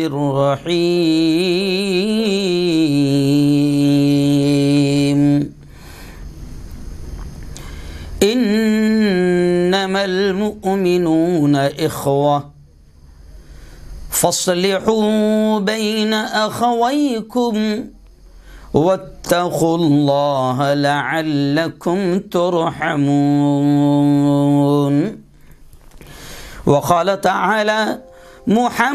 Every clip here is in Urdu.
الرحيم إنما المؤمنون إخوة فاصلحوا بين أخويكم واتقوا الله لعلكم ترحمون. وقال تعالى محمد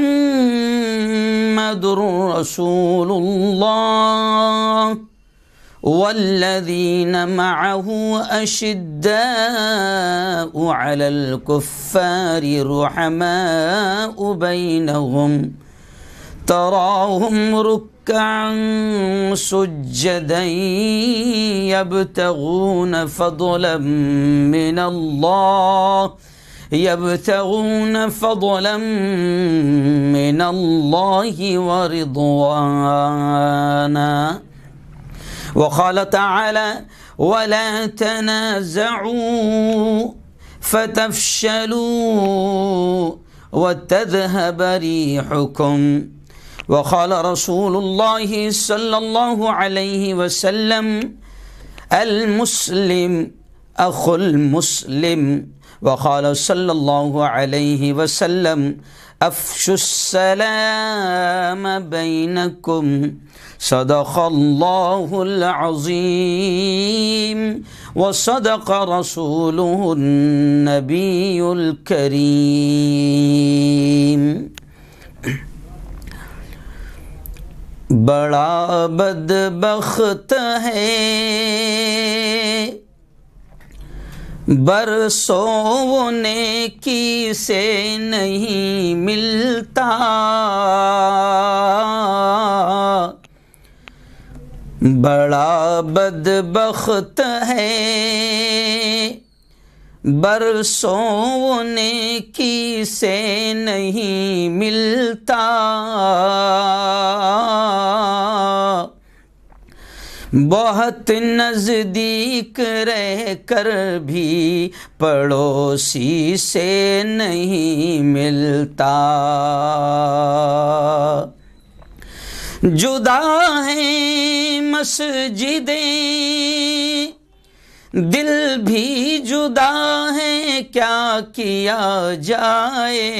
رسول الله والذين معه أشداء على الكفار رحماء بينهم تراهم ركعا سجدا يبتغون فضلا من الله ورضوانا. وقال تعالى ولا تنازعوا فتفشلوا وتذهب ريحكم. وقال رسول الله صلى الله عليه وسلم المسلم أخو المسلم. وقال صلى الله عليه وسلم أفشوا السلام بينكم. صدق الله العظيم وصدق رسوله النبي الكريم. بڑا بدبخت ہے برسوں نیکی سے نہیں ملتا، بڑا بدبخت ہے برسوں نیکی سے نہیں ملتا، بہت نزدیک رہ کر بھی پڑوسی سے نہیں ملتا، جدا ہیں مسجدیں دل بھی جدا ہے کیا کیا جائے،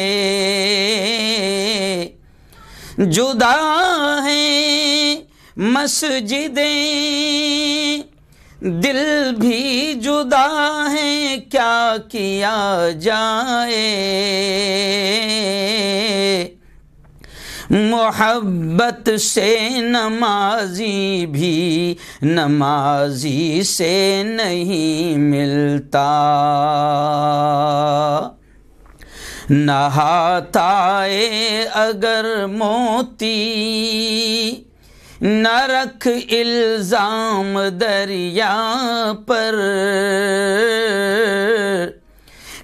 جدا ہیں مسجدیں دل بھی جدا ہیں کیا کیا جائے، محبت سے نمازی بھی نمازی سے نہیں ملتا، نہاتا اگر موتی نہ رکھ الزام دریا پر،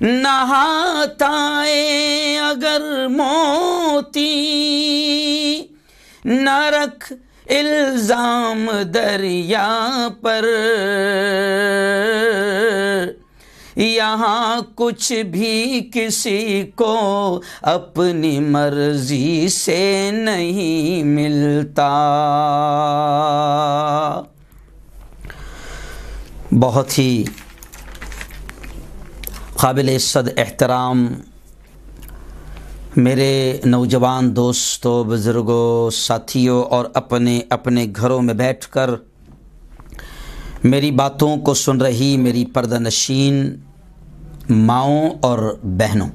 نہاتا اگر موتی نہ رکھ الزام دریا پر، یہاں کچھ بھی کسی کو اپنی مرضی سے نہیں ملتا۔ بہت ہی قابل عزت احترام میرے نوجوان دوستوں، بزرگوں، ساتھیوں اور اپنے اپنے گھروں میں بیٹھ کر میری باتوں کو سن رہی میری پردہ نشین ماؤں اور بہنوں،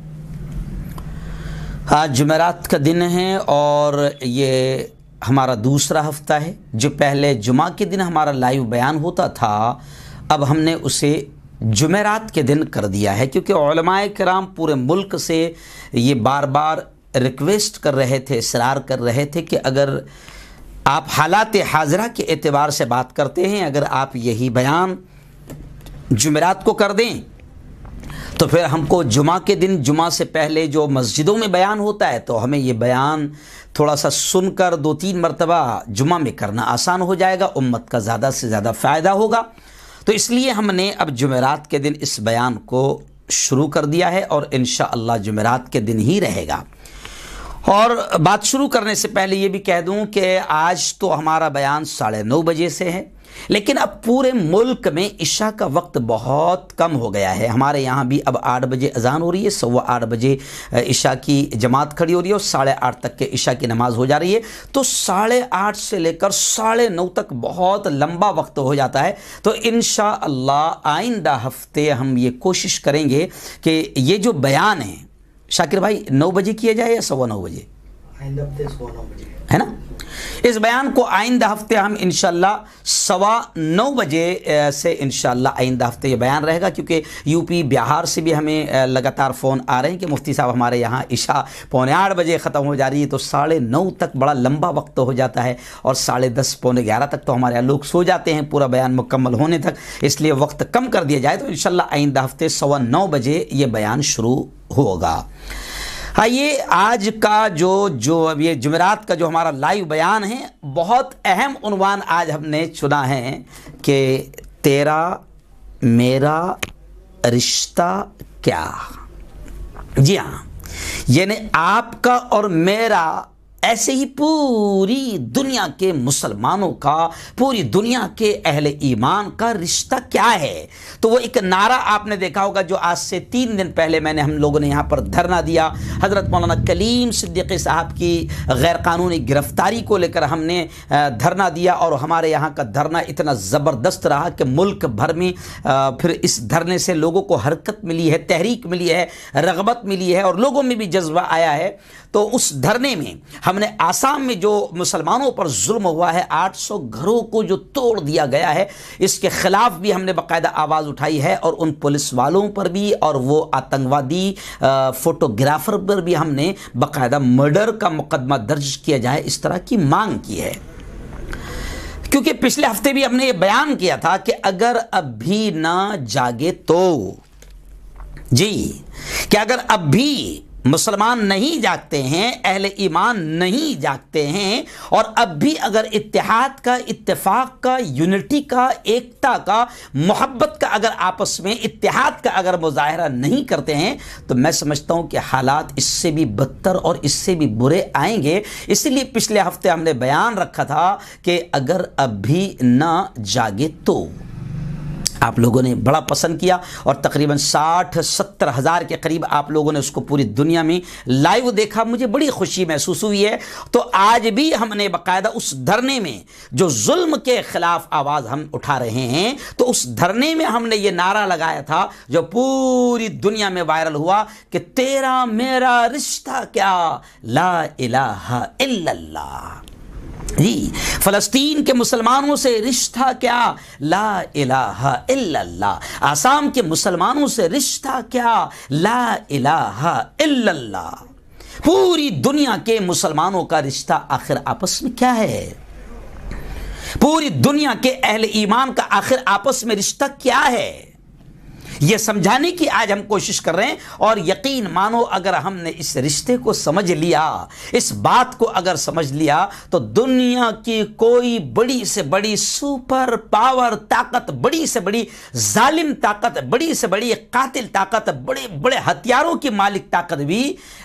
آج جمعرات کا دن ہے اور یہ ہمارا دوسرا ہفتہ ہے۔ جو پہلے جمعہ کے دن ہمارا لائیو بیان ہوتا تھا، اب ہم نے اسے جمعرات کے دن کر دیا ہے، کیونکہ علماء کرام پورے ملک سے یہ بار بار ریکویسٹ کر رہے تھے، اصرار کر رہے تھے کہ اگر آپ حالات حاضرہ کے اعتبار سے بات کرتے ہیں، اگر آپ یہی بیان جمعرات کو کر دیں تو پھر ہم کو جمعہ کے دن، جمعہ سے پہلے جو مسجدوں میں بیان ہوتا ہے، تو ہمیں یہ بیان تھوڑا سا سن کر 2-3 مرتبہ جمعہ میں کرنا آسان ہو جائے گا، امت کا زیادہ سے زیادہ فائدہ ہوگا۔ تو اس لیے ہم نے اب جمعرات کے دن اس بیان کو شروع کر دیا ہے اور انشاءاللہ جمعرات کے دن ہی رہے گا۔ اور بات شروع کرنے سے پہلے یہ بھی کہہ دوں کہ آج تو ہمارا بیان 9:30 بجے سے ہے، لیکن اب پورے ملک میں عشاء کا وقت بہت کم ہو گیا ہے۔ ہمارے یہاں بھی اب 8 بجے اذان ہو رہی ہے، 8:15 بجے عشاء کی جماعت کھڑی ہو رہی ہے اور 8:30 تک کے عشاء کی نماز ہو جا رہی ہے، تو 8:30 سے لے کر 9:30 تک بہت لمبا وقت ہو جاتا ہے۔ تو انشاءاللہ آئندہ ہفتے ہم یہ کوشش کریں گے کہ یہ جو بیان ہے شاکر بھائی 9 بجے کیا جائے یا 9:15 بجے؟ آئندہ ہفتے 9:15 بجے ہے نا؟ اس بیان کو آئندہ ہفتے ہم انشاءاللہ 9:15 بجے سے انشاءاللہ آئندہ ہفتے یہ بیان رہے گا، کیونکہ یو پی بہار سے بھی ہمیں لگاتار فون آ رہے ہیں کہ مفتی صاحب ہمارے یہاں عشاء 8:45 بجے ختم ہو جا رہی ہے، تو 9:30 تک بڑا لمبا وقت ہو جاتا ہے، اور 10:30 11:15 تک تو ہمارے یہاں لوگ سو جاتے ہیں پورا بیان مکمل ہونے تک، اس لیے وقت کم کر دیا جائے۔ تو انشاءاللہ آئندہ ہفتے 9:15 بجے یہ بیان شروع ہوگا۔ آئیے آج کا جو اب یہ جمعرات کا جو ہمارا لائیو بیان ہے، بہت اہم عنوان آج ہم نے چنا ہے کہ تیرا میرا رشتہ کیا؟ جی ہاں، یعنی آپ کا اور میرا، ایسے ہی پوری دنیا کے مسلمانوں کا، پوری دنیا کے اہل ایمان کا رشتہ کیا ہے؟ تو وہ ایک نعرہ آپ نے دیکھا ہوگا جو آج سے 3 دن پہلے ہم لوگوں نے یہاں پر دھرنا دیا، حضرت مولانا کلیم صدیقی صاحب کی غیر قانونی گرفتاری کو لے کر ہم نے دھرنا دیا، اور ہمارے یہاں کا دھرنا اتنا زبردست رہا کہ ملک بھر میں پھر اس دھرنے سے لوگوں کو حرکت ملی ہے، تحریک ملی ہے، رغبت ملی ہے، اور لوگوں میں بھی جذبہ آیا ہے۔ تو اس دھرنے میں ہم نے آسام میں جو مسلمانوں پر ظلم ہوا ہے، 800 گھروں کو جو توڑ دیا گیا ہے، اس کے خلاف بھی ہم نے باقاعدہ آواز اٹھائی ہے، اور ان پولیس والوں پر بھی اور وہ آتنکوادی فوٹوگرافر پر بھی ہم نے باقاعدہ مرڈر کا مقدمہ درج کیا جائے، اس طرح کی مانگ کی ہے۔ کیونکہ پچھلے ہفتے بھی ہم نے یہ بیان کیا تھا کہ اگر اب بھی نہ جاگے تو، جی، کہ اگر اب بھی مسلمان نہیں جاگتے ہیں، اہل ایمان نہیں جاگتے ہیں، اور اب بھی اگر اتحاد کا، اتفاق کا، یونٹی کا، ایکتا کا، محبت کا، اگر آپس میں اتحاد کا اگر مظاہرہ نہیں کرتے ہیں، تو میں سمجھتا ہوں کہ حالات اس سے بھی بدتر اور اس سے بھی برے آئیں گے۔ اسی لیے پچھلے ہفتے ہم نے بیان رکھا تھا کہ اگر اب بھی نہ جاگے تو۔ آپ لوگوں نے بڑا پسند کیا، اور تقریباً 60-70 ہزار کے قریب آپ لوگوں نے اس کو پوری دنیا میں لائیو دیکھا، مجھے بڑی خوشی محسوس ہوئی ہے۔ تو آج بھی ہم نے باقاعدہ اس دھرنے میں جو ظلم کے خلاف آواز ہم اٹھا رہے ہیں، تو اس دھرنے میں ہم نے یہ نعرہ لگایا تھا جو پوری دنیا میں وائرل ہوا کہ تیرا میرا رشتہ کیا، لا الہ الا اللہ۔ جی، فلسطین کے مسلمانوں سے رشتہ کیا، لا الہ الا اللہ۔ آسام کے مسلمانوں سے رشتہ کیا، لا الہ الا اللہ۔ پوری دنیا کے مسلمانوں کا رشتہ آخر آپس میں کیا ہے؟ پوری دنیا کے اہل ایمان کا آخر آپس میں رشتہ کیا ہے؟ یہ سمجھانے کی آج ہم کوشش کر رہے ہیں، اور یقین مانو اگر ہم نے اس رشتے کو سمجھ لیا، اس بات کو اگر سمجھ لیا، تو دنیا کی کوئی بڑی سے بڑی سپر پاور طاقت، بڑی سے بڑی ظالم طاقت، بڑی سے بڑی قاتل طاقت، بڑے بڑے ہتھیاروں کی مالک طاقت بھی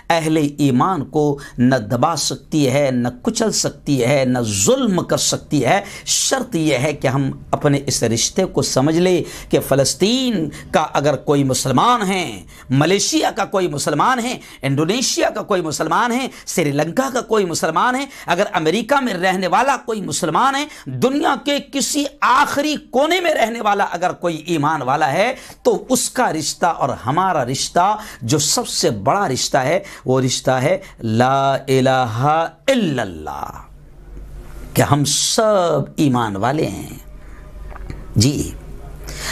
اہل ایمان کو نہ دبا سکتی ہے، نہ کچل سکتی ہے، نہ ظلم کر سکتی ہے۔ شرط یہ ہے کہ ہم اپنے اس رشتے کو سمجھ لیں کہ فلسطین کا اگر کوئی مسلمان ہے، ملیشیا کا کوئی مسلمان ہے، انڈونیشیا کا کوئی مسلمان ہے، سری لنکا کا کوئی مسلمان ہے، اگر امریکہ میں رہنے والا کوئی مسلمان ہے، دنیا کے کسی آخری کونے میں رہنے والا اگر کوئی ایمان والا ہے، تو اس کا رشتہ اور ہمارا رشتہ جو سب سے بڑا رشتہ ہے، وہ رشتہ ہے لا الہ الا اللہ، کہ ہم سب ایمان والے ہیں۔ جی،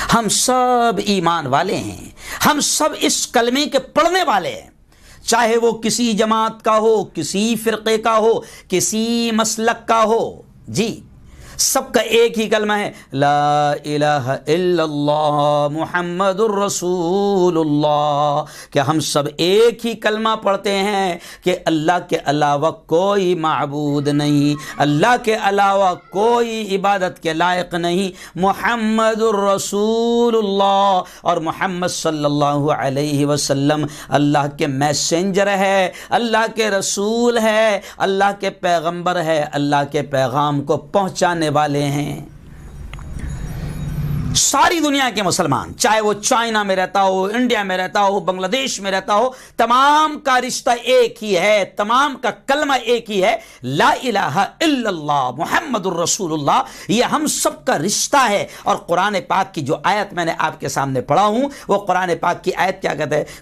ہم سب ایمان والے ہیں، ہم سب اس کلمے کے پڑھنے والے ہیں، چاہے وہ کسی جماعت کا ہو، کسی فرقے کا ہو، کسی مسلک کا ہو۔ جی، سب کا ایک ہی کلمہ ہے، لا الہ الا اللہ محمد الرسول اللہ، کہ ہم سب ایک ہی کلمہ پڑھتے ہیں کہ اللہ کے علاوہ کوئی معبود نہیں، اللہ کے علاوہ کوئی عبادت کے لائق نہیں، محمد الرسول اللہ، اور محمد صلی اللہ علیہ وسلم اللہ کے میسنجر ہے، اللہ کے رسول ہے، اللہ کے پیغمبر ہے، اللہ کے پیغام کو پہنچانے والے ہیں۔ ساری دنیا کے مسلمان، چاہے وہ چائنا میں رہتا ہو، انڈیا میں رہتا ہو، بنگلہ دیش میں رہتا ہو، تمام کا رشتہ ایک ہی ہے، تمام کا کلمہ ایک ہی ہے، لا الہ الا اللہ محمد الرسول اللہ۔ یہ ہم سب کا رشتہ ہے۔ اور قرآن پاک کی جو آیت میں نے آپ کے سامنے پڑھا ہوں، وہ قرآن پاک کی آیت کیا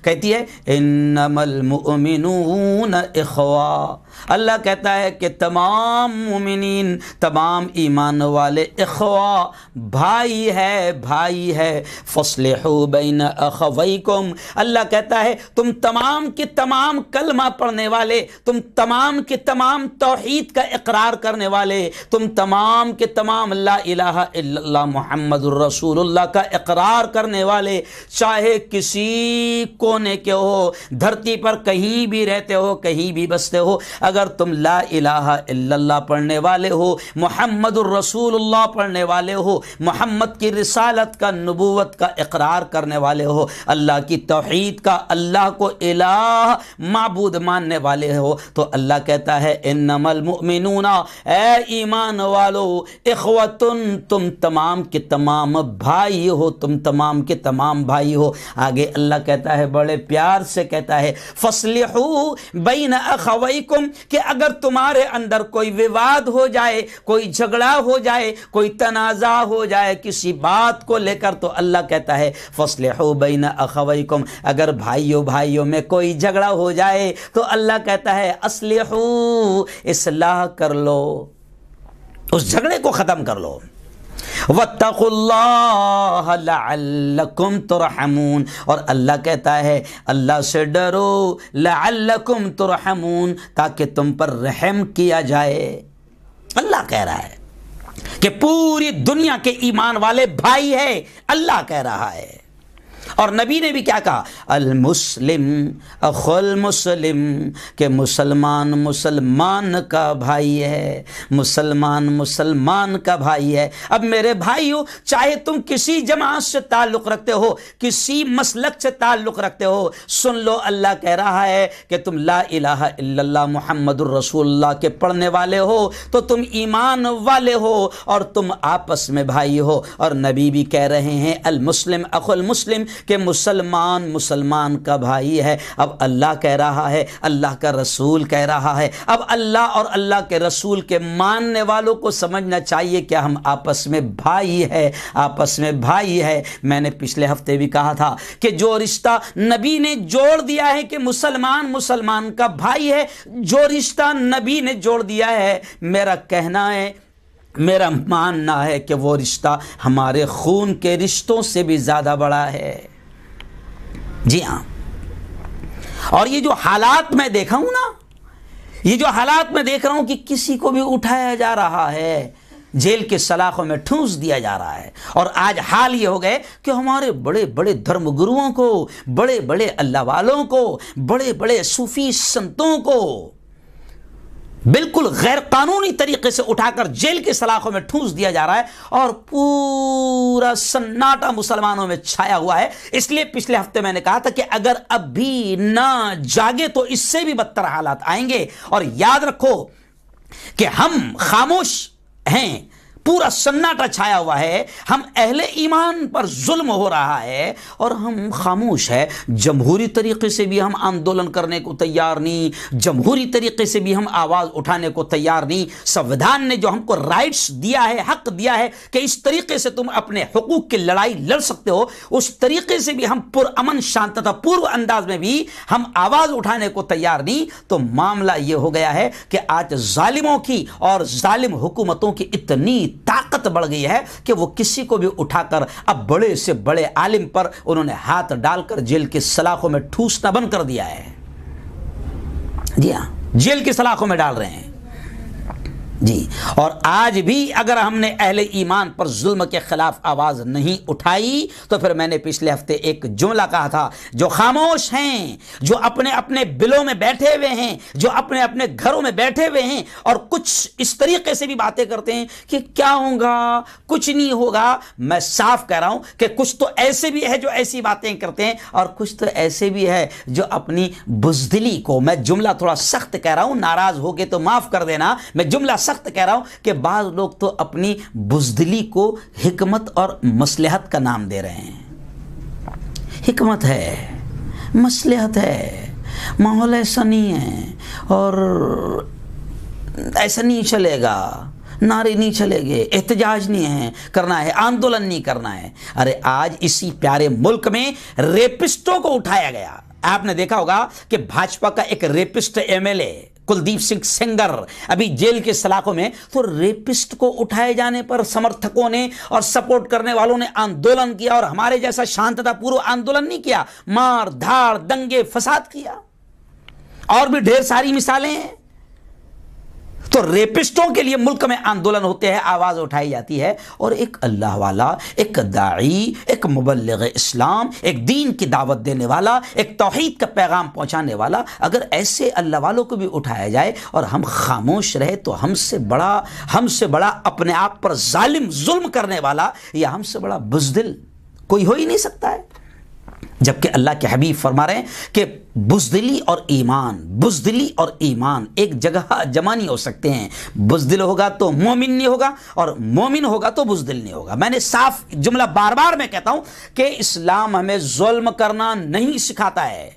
کہتی ہے؟ انما المؤمنون اخوہ، اللہ کہتا ہے کہ تمام مومنین، تمام ایمان والے اخوہ، بھائی ہے، بھائی ہے۔ فاصلحوا بین اخویکم، اللہ کہتا ہے تم تمام کے تمام کلمہ پڑھنے والے، تم تمام کے تمام توحید کا اقرار کرنے والے، تم تمام کے تمام لا الہ الا اللہ محمد الرسول اللہ کا اقرار کرنے والے، چاہے کسی کونے کے ہو، دھرتی پر کہیں بھی رہتے ہو، کہیں بھی بستے ہو، اگر تم لا الہ الا اللہ پڑھنے والے ہو، محمد الرسول اللہ پڑھنے والے ہو، محمد کی رسالت کا، نبوت کا اقرار کرنے والے ہو، اللہ کی توحید کا، اللہ کو الہ معبود ماننے والے ہو، تو اللہ کہتا ہے انما المؤمنون، اے ایمان والو، اخوتن، تم تمام کے تمام بھائی ہو، تم تمام کے تمام بھائی ہو۔ آگے اللہ کہتا ہے، بڑے پیار سے کہتا ہے، فاصلحوا بین اخویکم، کہ اگر تمہارے اندر کوئی وواد ہو جائے، کوئی جھگڑا ہو جائے، کوئی تنازع ہو جائے کسی بات کو لے کر، تو اللہ کہتا ہے فاصلحوا بین اخویکم، اگر بھائیوں میں کوئی جھگڑا ہو جائے تو اللہ کہتا ہے اصلحوا، اصلاح کر لو، اس جھگڑے کو ختم کر لو۔ واتقوا اللہ لعلکم ترحمون، اور اللہ کہتا ہے اللہ سے ڈرو، لعلکم ترحمون، تاکہ تم پر رحم کیا جائے۔ اللہ کہہ رہا ہے کہ پوری دنیا کے ایمان والے بھائی ہے، اللہ کہہ رہا ہے۔ اور نبی نے بھی کیا کہا؟ المسلم اخو المسلم، کہ مسلمان مسلمان کا بھائی ہے، مسلمان مسلمان کا بھائی ہے۔ اب میرے بھائیو، چاہے تم کسی جماعت سے تعلق رکھتے ہو، کسی مسلک سے تعلق رکھتے ہو، سن لو، اللہ کہہ رہا ہے کہ تم لا الہ الا اللہ محمد الرسول اللہ کے پڑھنے والے ہو تو تم ایمان والے ہو، اور تم آپس میں بھائی ہو۔ اور نبی بھی کہہ رہے ہیں المسلم اخو المسلم، کہ مسلمان مسلمان کا بھائی ہے۔ اب اللہ کہہ رہا ہے، اللہ کا رسول کہہ رہا ہے، اب اللہ اور اللہ کے رسول کے ماننے والوں کو سمجھنا چاہیے کہ ہم آپس میں بھائی ہے، آپس میں بھائی ہے۔ میں نے پچھلے ہفتے بھی کہا تھا کہ جو رشتہ نبی نے جوڑ دیا ہے کہ مسلمان مسلمان کا بھائی ہے، جو رشتہ نبی نے جوڑ دیا ہے، میرا کہنا ہے، میرا ماننا ہے کہ وہ رشتہ ہمارے خون کے رشتوں سے بھی زیادہ بڑا ہے۔ جی ہاں، اور یہ جو حالات میں دیکھا ہوں نا، یہ جو حالات میں دیکھ رہا ہوں کہ کسی کو بھی اٹھایا جا رہا ہے، جیل کے سلاخوں میں ٹھونس دیا جا رہا ہے، اور آج حال یہ ہو گئے کہ ہمارے بڑے بڑے دھرم گروؤں کو، بڑے بڑے اللہ والوں کو، بڑے بڑے صوفی سنتوں کو بالکل غیر قانونی طریقے سے اٹھا کر جیل کے سلاخوں میں ٹھونس دیا جا رہا ہے، اور پورا سناٹا مسلمانوں میں چھایا ہوا ہے۔ اس لیے پچھلے ہفتے میں نے کہا تھا کہ اگر اب بھی نہ جاگے تو اس سے بھی بدتر حالات آئیں گے، اور یاد رکھو کہ ہم خاموش ہیں، پورا سناٹا چھایا ہوا ہے، ہم اہل ایمان پر ظلم ہو رہا ہے اور ہم خاموش ہے۔ جمہوری طریقے سے بھی ہم آندولن کرنے کو تیار نہیں، جمہوری طریقے سے بھی ہم آواز اٹھانے کو تیار نہیں۔ سنویدھان نے جو ہم کو رائٹس دیا ہے، حق دیا ہے کہ اس طریقے سے تم اپنے حقوق کی لڑائی لڑ سکتے ہو، اس طریقے سے بھی ہم پرامن شانتتا پورو انداز میں بھی ہم آواز اٹھانے کو تیار نہیں۔ تو معاملہ یہ ہو گیا ہے کہ آج ظالموں کی اور ظالم حکومتوں کی اتنی طاقت بڑھ گئی ہے کہ وہ کسی کو بھی اٹھا کر اب بڑے سے بڑے عالم پر انہوں نے ہاتھ ڈال کر جیل کے سلاخوں میں ٹھوسنا بند کر دیا ہے۔ جی ہاں، جیل کے سلاخوں میں ڈال رہے ہیں۔ جی، اور آج بھی اگر ہم نے اہل ایمان پر ظلم کے خلاف آواز نہیں اٹھائی تو پھر میں نے پچھلے ہفتے ایک جملہ کہا تھا، جو خاموش ہیں، جو اپنے اپنے بلوں میں بیٹھے ہوئے ہیں، جو اپنے اپنے گھروں میں بیٹھے ہوئے ہیں اور کچھ اس طریقے سے بھی باتیں کرتے ہیں کہ کیا ہوگا، کچھ نہیں ہوگا، میں صاف کہہ رہا ہوں کہ کچھ تو ایسے بھی ہے جو ایسی باتیں کرتے ہیں اور کچھ تو ایسے بھی ہے جو اپنی بزدلی کو، میں جملہ تھوڑا سخت کہہ رہا ہوں، ناراض ہو گئے تو معاف کر دینا، میں جملہ سخت کہہ رہا ہوں کہ بعض لوگ تو اپنی بزدلی کو حکمت اور مصلحت کا نام دے رہے ہیں۔ حکمت ہے، مصلحت ہے، ماحول ایسا نہیں ہے اور ایسا نہیں چلے گا، نعرے نہیں چلے گے، احتجاج نہیں ہے کرنا ہے، آندولن نہیں کرنا ہے۔ ارے آج اسی پیارے ملک میں ریپسٹوں کو اٹھایا گیا۔ آپ نے دیکھا ہوگا کہ بھاجپا کا ایک rapist M L A Kuldeep Singh Sengar ابھی جیل کے سلاخوں میں، تو ریپسٹ کو اٹھائے جانے پر سمرتھکوں نے اور سپورٹ کرنے والوں نے آندولن کیا، اور ہمارے جیسا شانتتا پورو آندولن نہیں کیا، مار دھاڑ دنگے فساد کیا، اور بھی ڈھیر ساری مثالیں ہیں۔ تو ریپسٹوں کے لیے ملک میں آندولن ہوتے ہیں، آواز اٹھائی جاتی ہے، اور ایک اللہ والا، ایک داعی، ایک مبلغ اسلام، ایک دین کی دعوت دینے والا، ایک توحید کا پیغام پہنچانے والا، اگر ایسے اللہ والوں کو بھی اٹھایا جائے اور ہم خاموش رہے تو ہم سے بڑا اپنے آپ پر ظلم کرنے والا یا ہم سے بڑا بزدل کوئی ہو ہی نہیں سکتا ہے۔ جبکہ اللہ کے حبیب فرما رہے ہیں کہ بزدلی اور ایمان ایک جگہ جمع نہیں ہو سکتے ہیں۔ بزدل ہوگا تو مومن نہیں ہوگا، اور مومن ہوگا تو بزدل نہیں ہوگا۔ میں نے صاف جملہ بار بار میں کہتا ہوں کہ اسلام ہمیں ظلم کرنا نہیں سکھاتا ہے،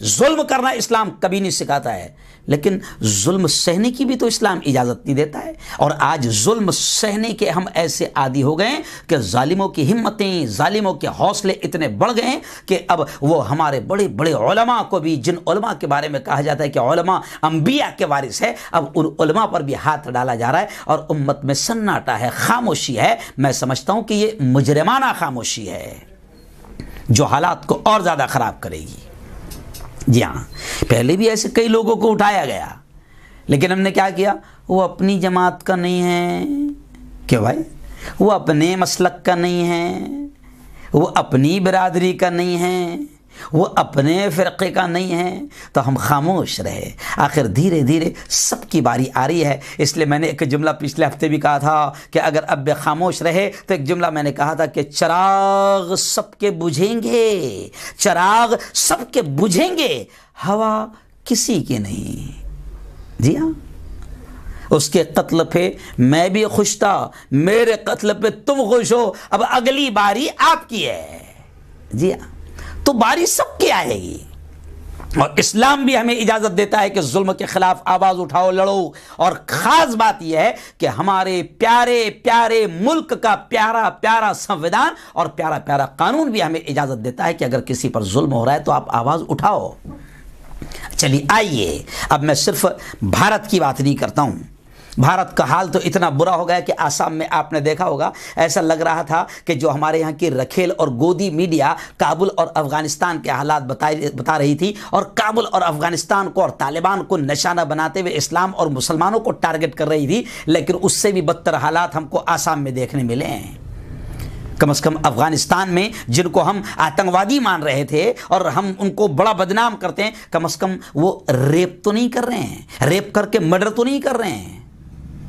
ظلم کرنا اسلام کبھی نہیں سکھاتا ہے، لیکن ظلم سہنے کی بھی تو اسلام اجازت نہیں دیتا ہے۔ اور آج ظلم سہنے کے ہم ایسے عادی ہو گئے کہ ظالموں کی ہمتیں، ظالموں کے حوصلے اتنے بڑھ گئے ہیں کہ اب وہ ہمارے بڑے بڑے علماء کو بھی، جن علماء کے بارے میں کہا جاتا ہے کہ علماء انبیاء کے وارث ہے، اب ان علماء پر بھی ہاتھ ڈالا جا رہا ہے، اور امت میں سناٹا ہے، خاموشی ہے۔ میں سمجھتا ہوں کہ یہ مجرمانہ خاموشی ہے جو حالات کو اور زیادہ خراب کرے گی۔ جی ہاں، پہلے بھی ایسے کئی لوگوں کو اٹھایا گیا، لیکن ہم نے کیا کیا؟ وہ اپنی جماعت کا نہیں ہے، کیوں بھائی؟ وہ اپنے مسلک کا نہیں ہے، وہ اپنی برادری کا نہیں ہے، وہ اپنے فرقے کا نہیں ہے، تو ہم خاموش رہے۔ آخر دھیرے دھیرے سب کی باری آ رہی ہے۔ اس لیے میں نے ایک جملہ پچھلے ہفتے بھی کہا تھا کہ اگر اب خاموش رہے تو ایک جملہ میں نے کہا تھا کہ چراغ سب کے بجھیں گے، چراغ سب کے بجھیں گے، ہوا کسی کی نہیں۔ جی ہاں، اس کے قتل پہ میں بھی خوش تھا، میرے قتل پہ تم خوش ہو، اب اگلی باری آپ کی ہے۔ جی ہاں، تو باری سب کی آئے گی، اور اسلام بھی ہمیں اجازت دیتا ہے کہ ظلم کے خلاف آواز اٹھاؤ، لڑو۔ اور خاص بات یہ ہے کہ ہمارے پیارے پیارے ملک کا پیارا پیارا سنویدھان اور پیارا پیارا قانون بھی ہمیں اجازت دیتا ہے کہ اگر کسی پر ظلم ہو رہا ہے تو آپ آواز اٹھاؤ۔ چلیے آئیے، اب میں صرف بھارت کی بات نہیں کرتا ہوں۔ بھارت کا حال تو اتنا برا ہو گیا کہ آسام میں آپ نے دیکھا ہوگا، ایسا لگ رہا تھا کہ جو ہمارے یہاں کی رکھیل اور گودی میڈیا کابل اور افغانستان کے حالات بتا رہی تھی، اور کابل اور افغانستان کو اور طالبان کو نشانہ بناتے ہوئے اسلام اور مسلمانوں کو ٹارگٹ کر رہی تھی، لیکن اس سے بھی بدتر حالات ہم کو آسام میں دیکھنے ملے ہیں۔ کم از کم افغانستان میں جن کو ہم آتنکوادی مان رہے تھے اور ہم ان کو بڑا بدنام کرتے ہیں، کم از کم وہ ریپ تو نہیں کر رہے ہیں، ریپ کر کے مرڈر تو نہیں کر رہے ہیں۔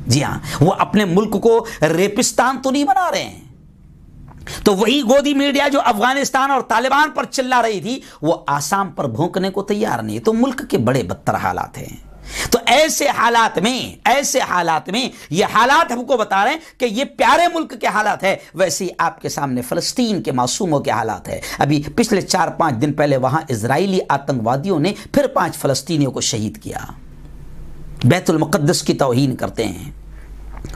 جی ہاں، وہ اپنے ملک کو ریپستان تو نہیں بنا رہے ہیں۔ تو وہی گودی میڈیا جو افغانستان اور طالبان پر چلا رہی تھی، وہ آسام پر بھونکنے کو تیار نہیں۔ تو ملک کے بڑے بدتر حالات ہیں۔ تو ایسے حالات میں یہ حالات ہم کو بتا رہے ہیں کہ یہ پیارے ملک کے حالات ہے، ویسے ہی آپ کے سامنے فلسطین کے معصوموں کے حالات ہے۔ ابھی پچھلے 4-5 دن پہلے وہاں اسرائیلی آتنکوادیوں نے پھر 5 فلسطینیوں کو شہید کیا۔ بیت المقدس کی توہین کرتے ہیں،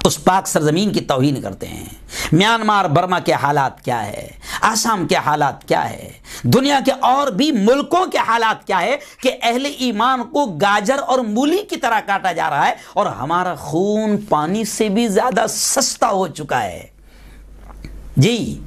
اس پاک سرزمین کی توہین کرتے ہیں۔ میانمار برما کے حالات کیا ہے، آسام کے حالات کیا ہے، دنیا کے اور بھی ملکوں کے حالات کیا ہے کہ اہل ایمان کو گاجر اور مولی کی طرح کاٹا جا رہا ہے، اور ہمارا خون پانی سے بھی زیادہ سستا ہو چکا ہے۔ جی،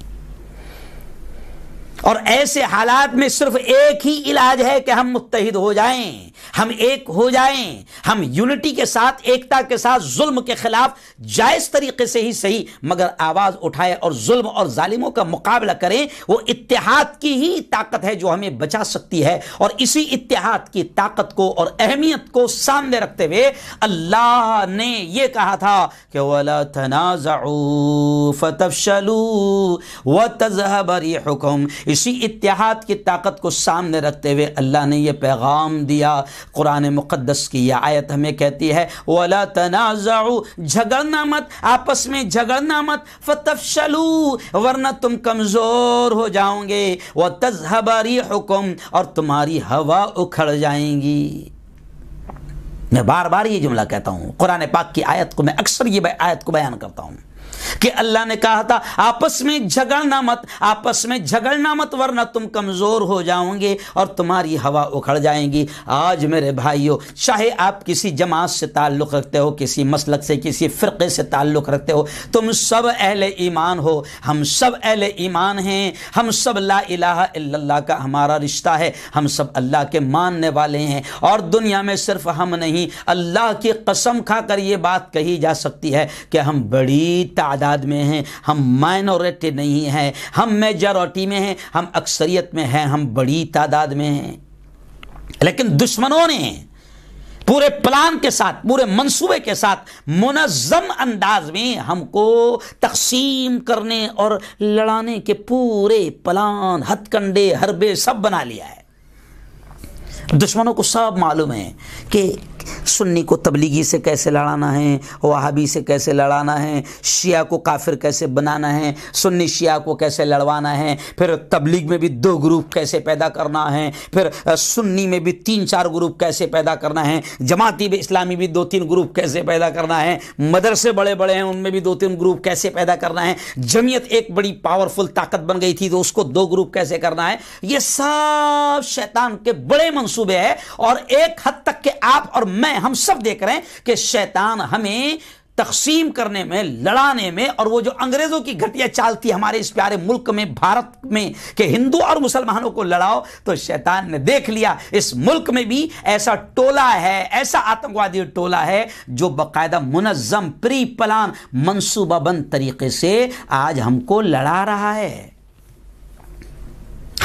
اور ایسے حالات میں صرف ایک ہی علاج ہے کہ ہم متحد ہو جائیں، ہم ایک ہو جائیں، ہم یونٹی کے ساتھ، ایکتا کے ساتھ ظلم کے خلاف جائز طریقے سے ہی صحیح مگر آواز اٹھائے اور ظلم اور ظالموں کا مقابلہ کریں۔ وہ اتحاد کی ہی طاقت ہے جو ہمیں بچا سکتی ہے، اور اسی اتحاد کی طاقت کو اور اہمیت کو سامنے رکھتے ہوئے اللہ نے یہ کہا تھا کہ وَلَا تَنَازَعُوا فَتَفْشَلُوا وَتَذْهَبَ رِيحُكُمْ۔ اسی اتحاد کی طاقت کو سامنے رکھتے ہوئے اللہ نے یہ پیغام دیا۔ قرآن مقدس کی یہ آیت ہمیں کہتی ہے وَلَا تَنَازَعُوا، جھگڑنا مت، آپس میں جھگڑنا مت، فَتَفْشَلُوا، ورنہ تم کمزور ہو جاؤ گے، وَتَذْهَبَ رِيحُكُمْ، اور تمہاری ہوا اکھڑ جائیں گی۔ میں بار بار یہ جملہ کہتا ہوں، قرآن پاک کی آیت کو میں اکثر یہ آیت کو بیان کرتا ہوں کہ اللہ نے کہا تھا آپس میں جھگڑنا مت، آپس میں جھگڑنا مت، ورنہ تم کمزور ہو جاؤ گے اور تمہاری ہوا اکھڑ جائیں گی۔ آج میرے بھائیوں، چاہے آپ کسی جماعت سے تعلق رکھتے ہو، کسی مسلک سے، کسی فرقے سے تعلق رکھتے ہو، تم سب اہل ایمان ہو، ہم سب اہل ایمان ہیں، ہم سب لا الہ الا اللہ کا ہمارا رشتہ ہے، ہم سب اللہ کے ماننے والے ہیں، اور دنیا میں صرف ہم نہیں، اللہ کی قسم کھا کر یہ بات کہی جا سکتی ہے کہ ہم بڑی تعداد میں ہیں، ہم مائنورٹی نہیں ہیں، ہم میجورٹی میں ہیں، ہم اکثریت میں ہیں، ہم بڑی تعداد میں ہیں، لیکن دشمنوں نے پورے پلان کے ساتھ، پورے منصوبے کے ساتھ، منظم انداز میں ہم کو تقسیم کرنے اور لڑانے کے پورے پلان، ہتھ کنڈے، حربے سب بنا لیا ہے۔ دشمنوں کو سب معلوم ہے کہ سنی کو تبلیغی سے کیسے لڑانا ہے، وہابی سے کیسے لڑانا ہے، شیعہ کو کافر کیسے بنانا ہے، سنی شیعہ کو کیسے لڑوانا ہے، پھر تبلیغ میں بھی 2 گروپ کیسے پیدا کرنا ہے، پھر سنی میں بھی 3-4 گروپ کیسے پیدا کرنا ہے، جماعتی بھی اسلامی بھی 2-3 گروپ کیسے پیدا کرنا ہے، مدرسے بڑے بڑے ہیں ان میں بھی 2-3 گروپ کیسے پیدا کرنا ہے، جمعیت ایک بڑی پاورفل طاقت بن گئی تھی تو اس کو 2 گروپ کیسے کرنا ہے۔ یہ سب شیطان کے بڑے منصوبے ہیں، اور ایک حد تک کہ آپ اور میں ہم سب دیکھ رہے ہیں کہ شیطان ہمیں تقسیم کرنے میں، لڑانے میں، اور وہ جو انگریزوں کی گھٹیا چال تھی ہمارے اس پیارے ملک میں، بھارت میں، کہ ہندو اور مسلمانوں کو لڑاؤ، تو شیطان نے دیکھ لیا اس ملک میں بھی ایسا ٹولہ ہے، ایسا آتنکوادی ٹولہ ہے جو باقاعدہ منظم، پری پلان، منصوبہ بند طریقے سے آج ہم کو لڑا رہا ہے،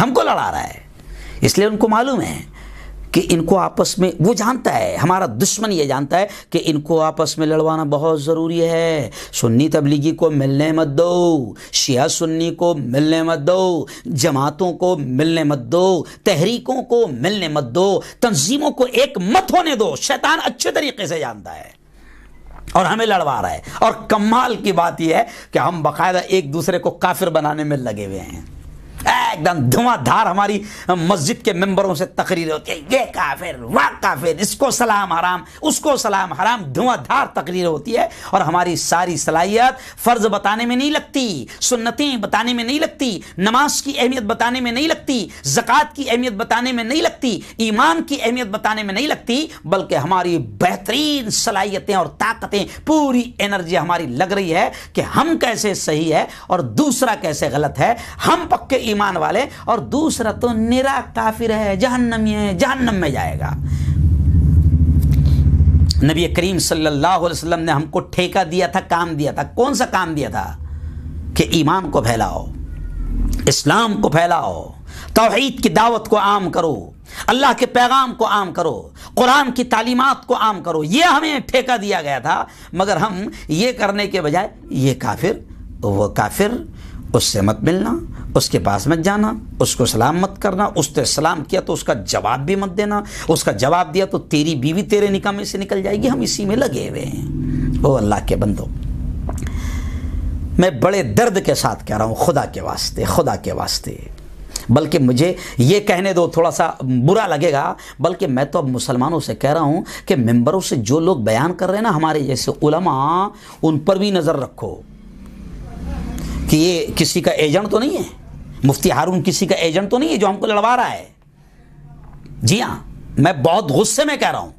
ہم کو لڑا رہا ہے۔ اس لیے ان کو معلوم ہے کہ ان کو آپس میں، وہ جانتا ہے، ہمارا دشمن یہ جانتا ہے کہ ان کو آپس میں لڑوانا بہت ضروری ہے۔ سنی تبلیغی کو ملنے مت دو، شیعہ سنی کو ملنے مت دو، جماعتوں کو ملنے مت دو، تحریکوں کو ملنے مت دو، تنظیموں کو ایک مت ہونے دو۔ شیطان اچھے طریقے سے جانتا ہے اور ہمیں لڑوا رہا ہے، اور کمال کی بات یہ ہے کہ ہم باقاعدہ ایک دوسرے کو کافر بنانے میں لگے ہوئے ہیں۔ ایک دم دھواں دھار ہماری مسجد کے ممبروں سے تقریر ہوتی ہے، یہ کافر، وہ کافر، اس کو سلام حرام، اس کو سلام حرام، دھواں دھار تقریر ہوتی ہے، اور ہماری ساری صلاحیت فرض بتانے میں نہیں لگتی، سنتیں بتانے میں نہیں لگتی، نماز کی اہمیت بتانے میں نہیں لگتی، زکوٰۃ کی اہمیت بتانے میں نہیں لگتی، ایمان کی اہمیت بتانے میں نہیں لگتی، بلکہ ہماری بہترین صلاحیتیں اور طاقتیں، پوری انرجی ہماری لگ رہی ہے کہ ہم کیسے صحیح ہے اور دوسرا کیسے غلط ہے، ہم پکے ایمان والے اور دوسرا تو نرا کافر ہے، جہنمی ہے، جہنم میں جائے گا۔ نبی کریم صلی اللہ علیہ وسلم نے ہم کو ٹھیکہ دیا تھا، کام دیا تھا۔ کون سا کام دیا تھا؟ کہ ایمان کو پھیلاؤ، اسلام کو پھیلاؤ، توحید کی دعوت کو عام کرو، اللہ کے پیغام کو عام کرو، قرآن کی تعلیمات کو عام کرو، یہ ہمیں ٹھیکہ دیا گیا تھا۔ مگر ہم یہ کرنے کے بجائے یہ کافر، وہ کافر، اس سے مت ملنا، اس کے پاس مت جانا، اس کو سلام مت کرنا، اس نے سلام کیا تو اس کا جواب بھی مت دینا، اس کا جواب دیا تو تیری بیوی تیرے نکاح میں سے نکل جائے گی۔ ہم اسی میں لگے ہوئے ہیں۔ او اللہ کے بندو، میں بڑے درد کے ساتھ کہہ رہا ہوں، خدا کے واسطے، خدا کے واسطے، بلکہ مجھے یہ کہنے دو، تھوڑا سا برا لگے گا، بلکہ میں تو اب مسلمانوں سے کہہ رہا ہوں کہ ممبروں سے جو لوگ بیان کر رہے ہیں نا، ہمارے جیسے علماء، ان پر بھی نظر رکھو کہ یہ کسی کا ایجنٹ تو نہیں ہے، مفتی ہارون کسی کا ایجنٹ تو نہیں ہے جو ہم کو لڑوا رہا ہے۔ جی ہاں، میں بہت غصے میں کہہ رہا ہوں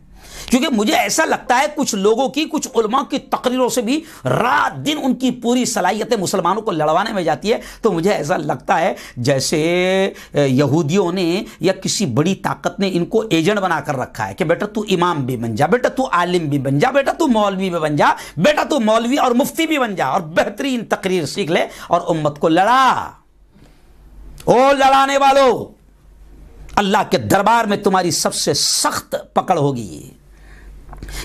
کیونکہ مجھے ایسا لگتا ہے کچھ لوگوں کی، کچھ علماء کی تقریروں سے بھی رات دن ان کی پوری صلاحیتیں مسلمانوں کو لڑوانے میں جاتی ہے، تو مجھے ایسا لگتا ہے جیسے یہودیوں نے یا کسی بڑی طاقت نے ان کو ایجنٹ بنا کر رکھا ہے کہ بیٹا تو امام بھی بن جا، بیٹا تو عالم بھی بن جا، بیٹا تو مولوی بھی بن جا، بیٹا تو مولوی اور مفتی بھی بن جا اور بہترین تقریر سیکھ لے اور امت کو لڑا۔ او لڑانے والوں، اللہ کے دربار میں تمہاری سب سے سخت پکڑ ہوگی،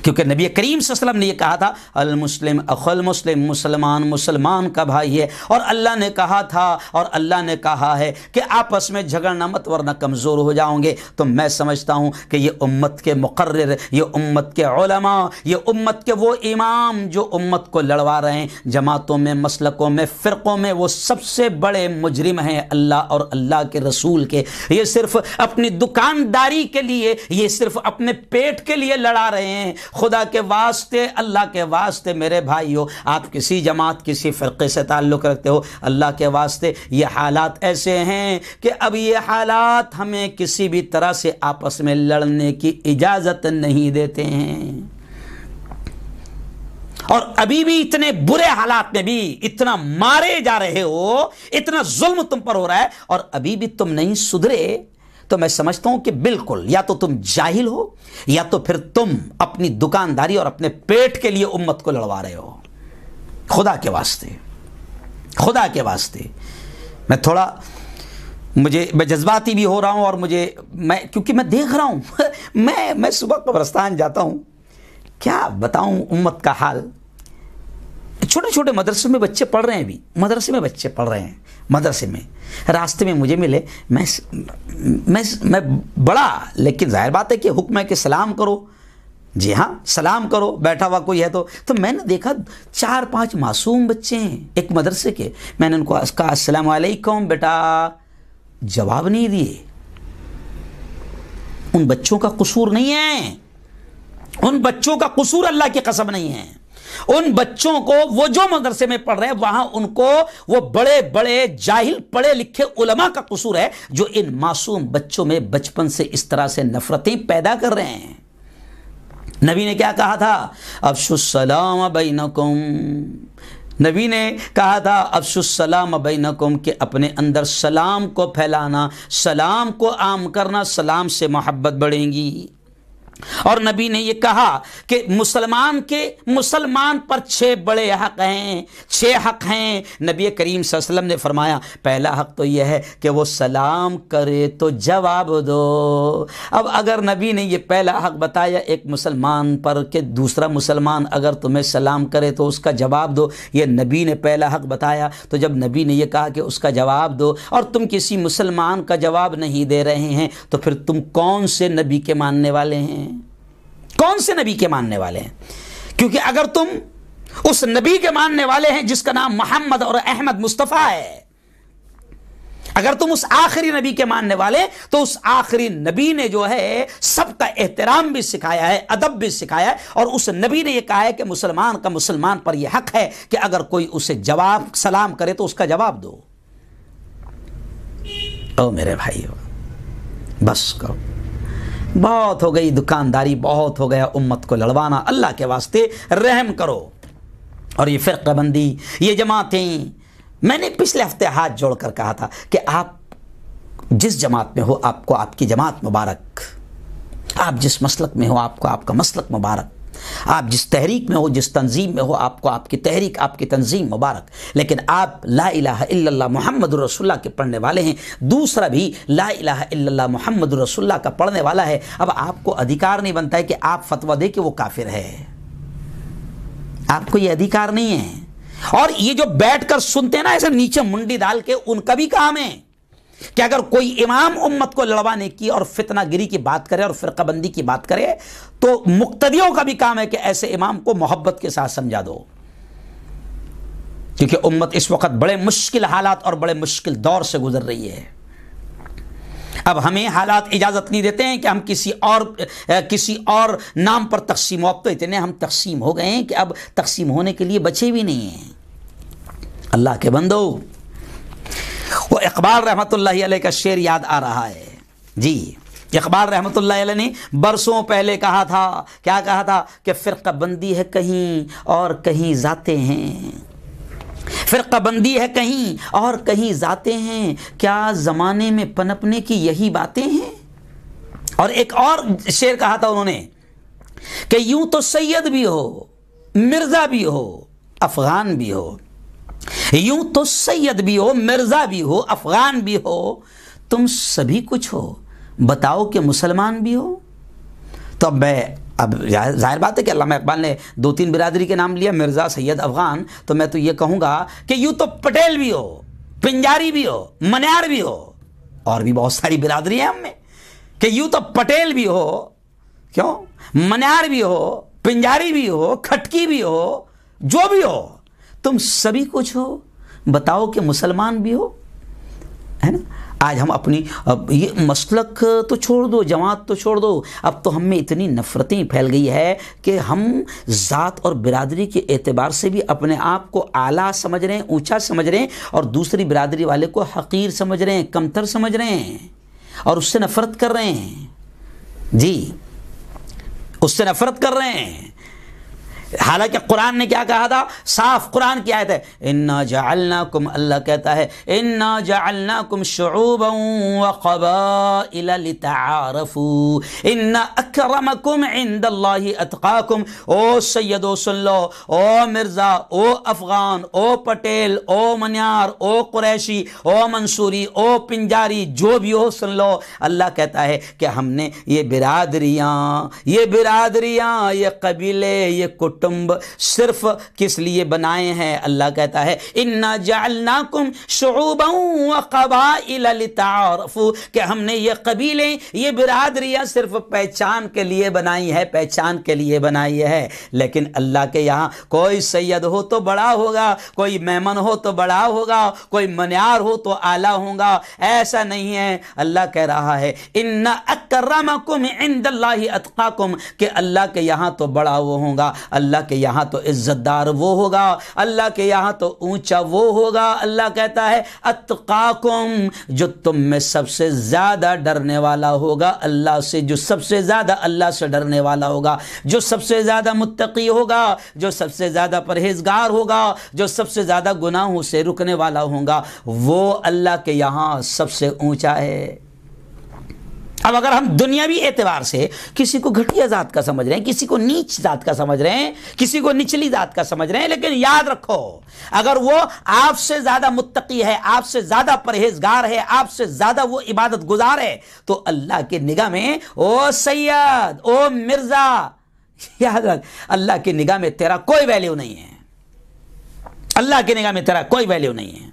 کیونکہ نبی کریم صلی اللہ علیہ وسلم نے یہ کہا تھا المسلم اخو المسلم، مسلمان مسلمان کا بھائی ہے، اور اللہ نے کہا ہے کہ آپس میں جھگڑنا مت ورنہ کمزور ہو جاؤں گے۔ تو میں سمجھتا ہوں کہ یہ امت کے مقرر، یہ امت کے علماء، یہ امت کے وہ امام جو امت کو لڑوا رہے ہیں جماعتوں میں، مسلکوں میں، فرقوں میں، وہ سب سے بڑے مجرم ہیں اللہ اور اللہ کے رسول کے۔ یہ صرف اپنی دکانداری کے لیے، یہ صرف اپنے پیٹ کے لیے لڑا رہے ہیں۔ خدا کے واسطے، اللہ کے واسطے میرے بھائیو، آپ کسی جماعت کسی فرقے سے تعلق رکھتے ہو، اللہ کے واسطے یہ حالات ایسے ہیں کہ اب یہ حالات ہمیں کسی بھی طرح سے آپس میں لڑنے کی اجازت نہیں دیتے ہیں، اور ابھی بھی اتنے برے حالات میں بھی اتنا مارے جا رہے ہو، اتنا ظلم تم پر ہو رہا ہے اور ابھی بھی تم نہیں سدھرے، تو میں سمجھتا ہوں کہ بالکل یا تو تم جاہل ہو یا تو پھر تم اپنی دکانداری اور اپنے پیٹ کے لیے امت کو لڑوا رہے ہو۔ خدا کے واسطے، خدا کے واسطے، میں جذباتی بھی ہو رہا ہوں، اور کیونکہ میں دیکھ رہا ہوں میں صبح قبرستان جاتا ہوں، کیا بتاؤں امت کا حال۔ چھوٹے چھوٹے مدرسے میں بچے پڑھ رہے ہیں، بھی مدرسے میں بچے پڑھ رہے ہیں، مدرسے میں راستے میں مجھے ملے، میں بڑا، لیکن ظاہر بات ہے کہ حکم ہے کہ سلام کرو، جی ہاں سلام کرو، بیٹھا ہوا کوئی ہے تو میں نے دیکھا 4-5 معصوم بچے ہیں ایک مدرسے کے، میں نے ان کو کہا السلام علیکم بیٹا، جواب نہیں دیے۔ ان بچوں کا قصور نہیں ہے، ان بچوں کا قصور اللہ کی قسم نہیں ہے، ان بچوں کو، وہ جو مدرسے میں پڑھ رہے ہیں وہاں ان کو وہ بڑے بڑے جاہل پڑھے لکھے علماء کا قصور ہے جو ان معصوم بچوں میں بچپن سے اس طرح سے نفرتیں پیدا کر رہے ہیں۔ نبی نے کیا کہا تھا؟ افشوا السلام بینکم، نبی نے کہا تھا افشوا السلام بینکم، کہ اپنے اندر سلام کو پھیلانا، سلام کو عام کرنا، سلام سے محبت بڑھیں گی۔ اور نبی نے یہ کہا کہ مسلمان پر 6 بڑے حق ہیں، 6 حق ہیں۔ نبی کریم صلی اللہ علیہ وسلم نے فرمایا پہلا حق تو یہ ہے کہ وہ سلام کرے تو جواب دو۔ اب اگر نبی نے یہ پہلا حق بتایا ایک مسلمان پر کہ دوسرا مسلمان اگر تمہیں سلام کرے تو اس کا جواب دو، یہ نبی نے پہلا حق بتایا، تو جب نبی نے یہ کہا کہ اس کا جواب دو اور تم کسی مسلمان کا جواب نہیں دے رہے ہیں تو پھر تم کون سے نبی کے ماننے والے ہیں؟ کون سے نبی کے ماننے والے ہیں؟ کیونکہ اگر تم اس نبی کے ماننے والے ہیں جس کا نام محمد اور احمد مصطفیٰ ہے، اگر تم اس آخری نبی کے ماننے والے تو اس آخری نبی نے جو ہے سب کا احترام بھی سکھایا ہے، ادب بھی سکھایا ہے، اور اس نبی نے یہ کہا ہے کہ مسلمان کا مسلمان پر یہ حق ہے کہ اگر کوئی اسے جواب سلام کرے تو اس کا جواب دو۔ او میرے بھائیو، بس کرو، بہت ہو گئی دکانداری، بہت ہو گیا امت کو لڑوانا، اللہ کے واسطے رحم کرو۔ اور یہ فرقہ بندی، یہ جماعتیں، میں نے پچھلے ہفتے ہاتھ جوڑ کر کہا تھا کہ آپ جس جماعت میں ہو آپ کو آپ کی جماعت مبارک، آپ جس مسلک میں ہو آپ کو آپ کا مسلک مبارک، آپ جس تحریک میں ہو، جس تنظیم میں ہو آپ کو آپ کی تحریک، آپ کی تنظیم مبارک، لیکن آپ لا الہ الا اللہ محمد رسول اللہ کے پڑھنے والے ہیں، دوسرا بھی لا الہ الا اللہ محمد رسول اللہ کا پڑھنے والا ہے۔ اب آپ کو ادھیکار نہیں بنتا ہے کہ آپ فتویٰ دے کہ وہ کافر ہے، آپ کو یہ ادھیکار نہیں ہے۔ اور یہ جو بیٹھ کر سنتے ہیں نا ایسے نیچے منڈی ڈال کے، ان کا بھی کام ہے کہ اگر کوئی امام امت کو لڑوانے کی اور فتنہ گری کی بات کرے اور فرقہ بندی کی بات کرے تو مقتدیوں کا بھی کام ہے کہ ایسے امام کو محبت کے ساتھ سمجھا دو، کیونکہ امت اس وقت بڑے مشکل حالات اور بڑے مشکل دور سے گزر رہی ہے۔ اب ہمیں حالات اجازت نہیں دیتے ہیں کہ ہم کسی اور نام پر تقسیم ہو، اب تو اتنے ہم تقسیم ہو گئے ہیں کہ اب تقسیم ہونے کے لیے بچے بھی نہیں ہیں۔ اللہ کے بندو، وہ اقبال رحمت اللہ علیہ کا شعر یاد آ رہا ہے، جی اقبال رحمۃ اللہ علیہ نے برسوں پہلے کہا تھا، کیا کہا تھا کہ فرقہ بندی ہے کہیں اور کہیں ذاتیں ہیں، فرقہ بندی ہے کہیں اور کہیں ذاتیں ہیں، کیا زمانے میں پنپنے کی یہی باتیں ہیں۔ اور ایک اور شعر کہا تھا انہوں نے کہ یوں تو سید بھی ہو، مرزا بھی ہو، افغان بھی ہو، یوں تو سید بھی ہو، مرزا بھی ہو، افغان بھی ہو، تم سبھی کچھ ہو، بتاؤ کہ مسلمان بھی ہو۔ تو اب ظاہر بات ہے کہ علامہ اقبال نے 2-3 برادری کے نام لیا، مرزا، سید، افغان، تو میں تو یہ کہوں گا کہ یوں تو پٹیل بھی ہو، پنجاری بھی ہو، منیار بھی ہو، اور بھی بہت ساری برادری ہیں ہم میں، کہ یوں تو پٹیل بھی ہو، کیوں، منیار بھی ہو، پنجاری بھی ہو، کھٹکی بھی ہو، جو بھی ہو، تم سبھی کچھ ہو، بتاؤ کہ مسلمان بھی ہو، ہے نا۔ آج ہم اپنی یہ مسلک تو چھوڑ دو، جماعت تو چھوڑ دو، اب تو ہم میں اتنی نفرتیں پھیل گئی ہے کہ ہم ذات اور برادری کے اعتبار سے بھی اپنے آپ کو اعلیٰ سمجھ رہے ہیں، اونچا سمجھ رہے ہیں، اور دوسری برادری والے کو حقیر سمجھ رہے ہیں، کمتر سمجھ رہے ہیں، اور اس سے نفرت کر رہے ہیں، جی اس سے نفرت کر رہے ہیں۔ حالانکہ قرآن نے کیا کہا تھا، صاف قرآن کی آیت ہے، انا جعلناکم، اللہ کہتا ہے انا جعلناکم شعوبا وقبائل لتعارفوا ان اکرمکم عند اللہ اتقاکم۔ او سیدو سن لو، او مرزا، او افغان، او پٹیل، او منیار، او قریشی، او منصوری، او پنجاری، جو بھی ہو سن لو، اللہ کہتا ہے کہ ہم نے یہ برادریاں، یہ قبیلے، یہ کٹمب صرف کس لیے بنائے ہیں، اللہ کہتا ہے انا جعلناکم شعوبا وقبائل لتعارفوا، کہ ہم نے یہ قبیلے، یہ برادریاں صرف پہچان کے لیے بنائی ہے، پہچان کے لیے بنائی ہے۔ لیکن اللہ کے یہاں کوئی سید ہو تو بڑا ہوگا، کوئی میمن ہو تو بڑا ہوگا، کوئی منیار ہو تو اعلیٰ ہوگا، ایسا نہیں ہے۔ اللہ کہہ رہا ہے ان اکرمکم عند اللہ اتقاکم، کہ اللہ کے یہاں تو بڑا وہ ہوگا، اللہ کے یہاں تو عزت دار وہ ہوگا، اللہ کے یہاں تو اونچا وہ ہوگا۔ اللہ کہتا ہے اتقاکم، جو تم میں سب سے زیادہ ڈرنے والا ہوگا اللہ سے، جو سب سے زیادہ اللہ سے ڈرنے والا ہوگا، جو سب سے زیادہ متقی ہوگا، جو سب سے زیادہ پرہیزگار ہوگا، جو سب سے زیادہ گناہوں سے رکنے والا ہوگا، وہ اللہ کے یہاں سب سے اونچا ہے۔ اب اگر ہم دنیاوی اعتبار سے کسی کو گھٹیا ذات کا سمجھ رہے ہیں، کسی کو نیچ ذات کا سمجھ رہے ہیں، کسی کو نچلی ذات کا سمجھ رہے ہیں، لیکن یاد رکھو اگر وہ آپ سے زیادہ متقی ہے، آپ سے زیادہ پرہیزگار ہے، آپ سے زیادہ وہ عبادت گزار ہے، تو اللہ کی نگاہ میں او سید، او مرزا، یاد رکھ اللہ کی نگاہ میں تیرا کوئی ویلیو نہیں ہے، اللہ کی نگاہ میں تیرا کوئی ویلیو نہیں ہے۔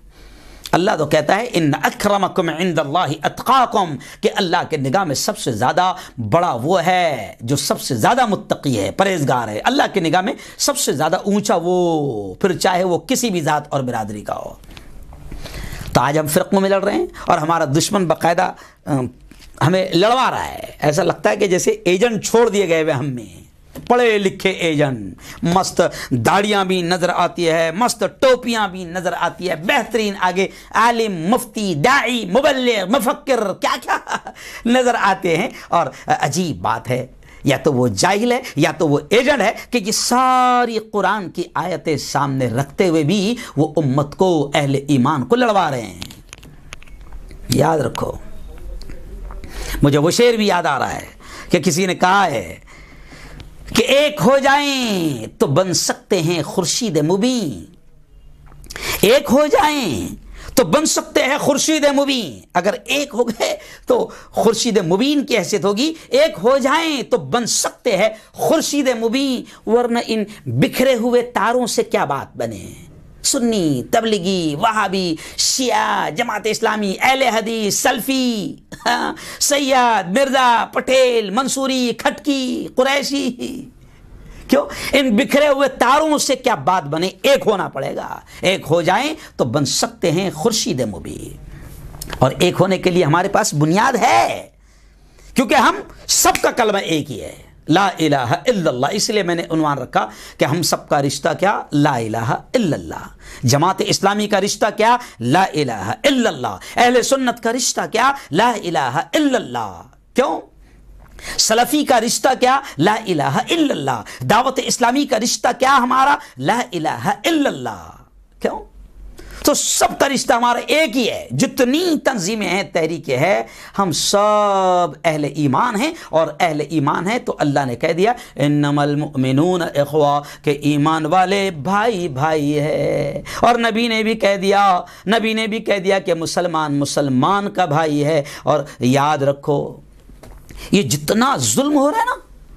اللہ تو کہتا ہے ان اکرمکم عند اللہ اتقاکم، کہ اللہ کے نگاہ میں سب سے زیادہ بڑا وہ ہے جو سب سے زیادہ متقی ہے، پرہیزگار ہے، اللہ کی نگاہ میں سب سے زیادہ اونچا وہ، پھر چاہے وہ کسی بھی ذات اور برادری کا ہو۔ تو آج ہم فرقوں میں لڑ رہے ہیں اور ہمارا دشمن باقاعدہ ہمیں لڑوا رہا ہے، ایسا لگتا ہے کہ جیسے ایجنٹ چھوڑ دیے گئے ہوئے ہم میں، پڑھے لکھے ایجنٹ، مست داڑیاں بھی نظر آتی ہے، مست ٹوپیاں بھی نظر آتی ہے، بہترین آگے عالم، مفتی، داعی، مبلغ، مفکر، کیا کیا نظر آتے ہیں۔ اور عجیب بات ہے، یا تو وہ جاہل ہے یا تو وہ ایجنٹ ہے کہ یہ ساری قرآن کی آیتیں سامنے رکھتے ہوئے بھی وہ امت کو، اہل ایمان کو لڑوا رہے ہیں۔ یاد رکھو، مجھے وہ شعر بھی یاد آ رہا ہے کہ کسی نے کہا ہے کہ ایک ہو جائیں تو بن سکتے ہیں خورشید مبین، ایک ہو جائیں تو بن سکتے ہیں خورشید مبین، اگر ایک ہو گئے تو خورشید مبین کی حیثیت ہوگی، ایک ہو جائیں تو بن سکتے ہیں خورشید مبین، ورنہ ان بکھرے ہوئے تاروں سے کیا بات بنے۔ سنی، تبلیغی، وہابی، شیعہ، جماعت اسلامی، اہل حدیث، سلفی، سید، مرزا، پٹیل، منصوری، کھٹکی، قریشی، کیوں ان بکھرے ہوئے تاروں سے کیا بات بنے، ایک ہونا پڑے گا، ایک ہو جائیں تو بن سکتے ہیں خورشید مبین۔ اور ایک ہونے کے لیے ہمارے پاس بنیاد ہے، کیونکہ ہم سب کا کلمہ ایک ہی ہے، لا الہ الا اللہ، اس لیے میں نے عنوان رکھا کہ ہم سب کا رشتہ کیا، لا الہ الا اللہ۔ جماعت اسلامی کا رشتہ کیا، لا الہ الا اللہ۔ اہل سنت کا رشتہ کیا، لا الہ الا اللہ۔ کیوں؟ سلفی کا رشتہ کیا؟ لا الہ الا اللہ. دعوت اسلامی کا رشتہ کیا ہمارا؟ لا الہ الا اللہ. کیوں؟ تو سب کا رشتہ ہمارا ایک ہی ہے. جتنی تنظیمیں ہیں، تحریکیں ہیں، ہم سب اہل ایمان ہیں، اور اہل ایمان ہیں تو اللہ نے کہہ دیا انما المؤمنون اخوہ، کہ ایمان والے بھائی بھائی ہے. اور نبی نے بھی کہہ دیا کہ مسلمان کا بھائی ہے. اور یاد رکھو، یہ جتنا ظلم ہو رہا ہے نا،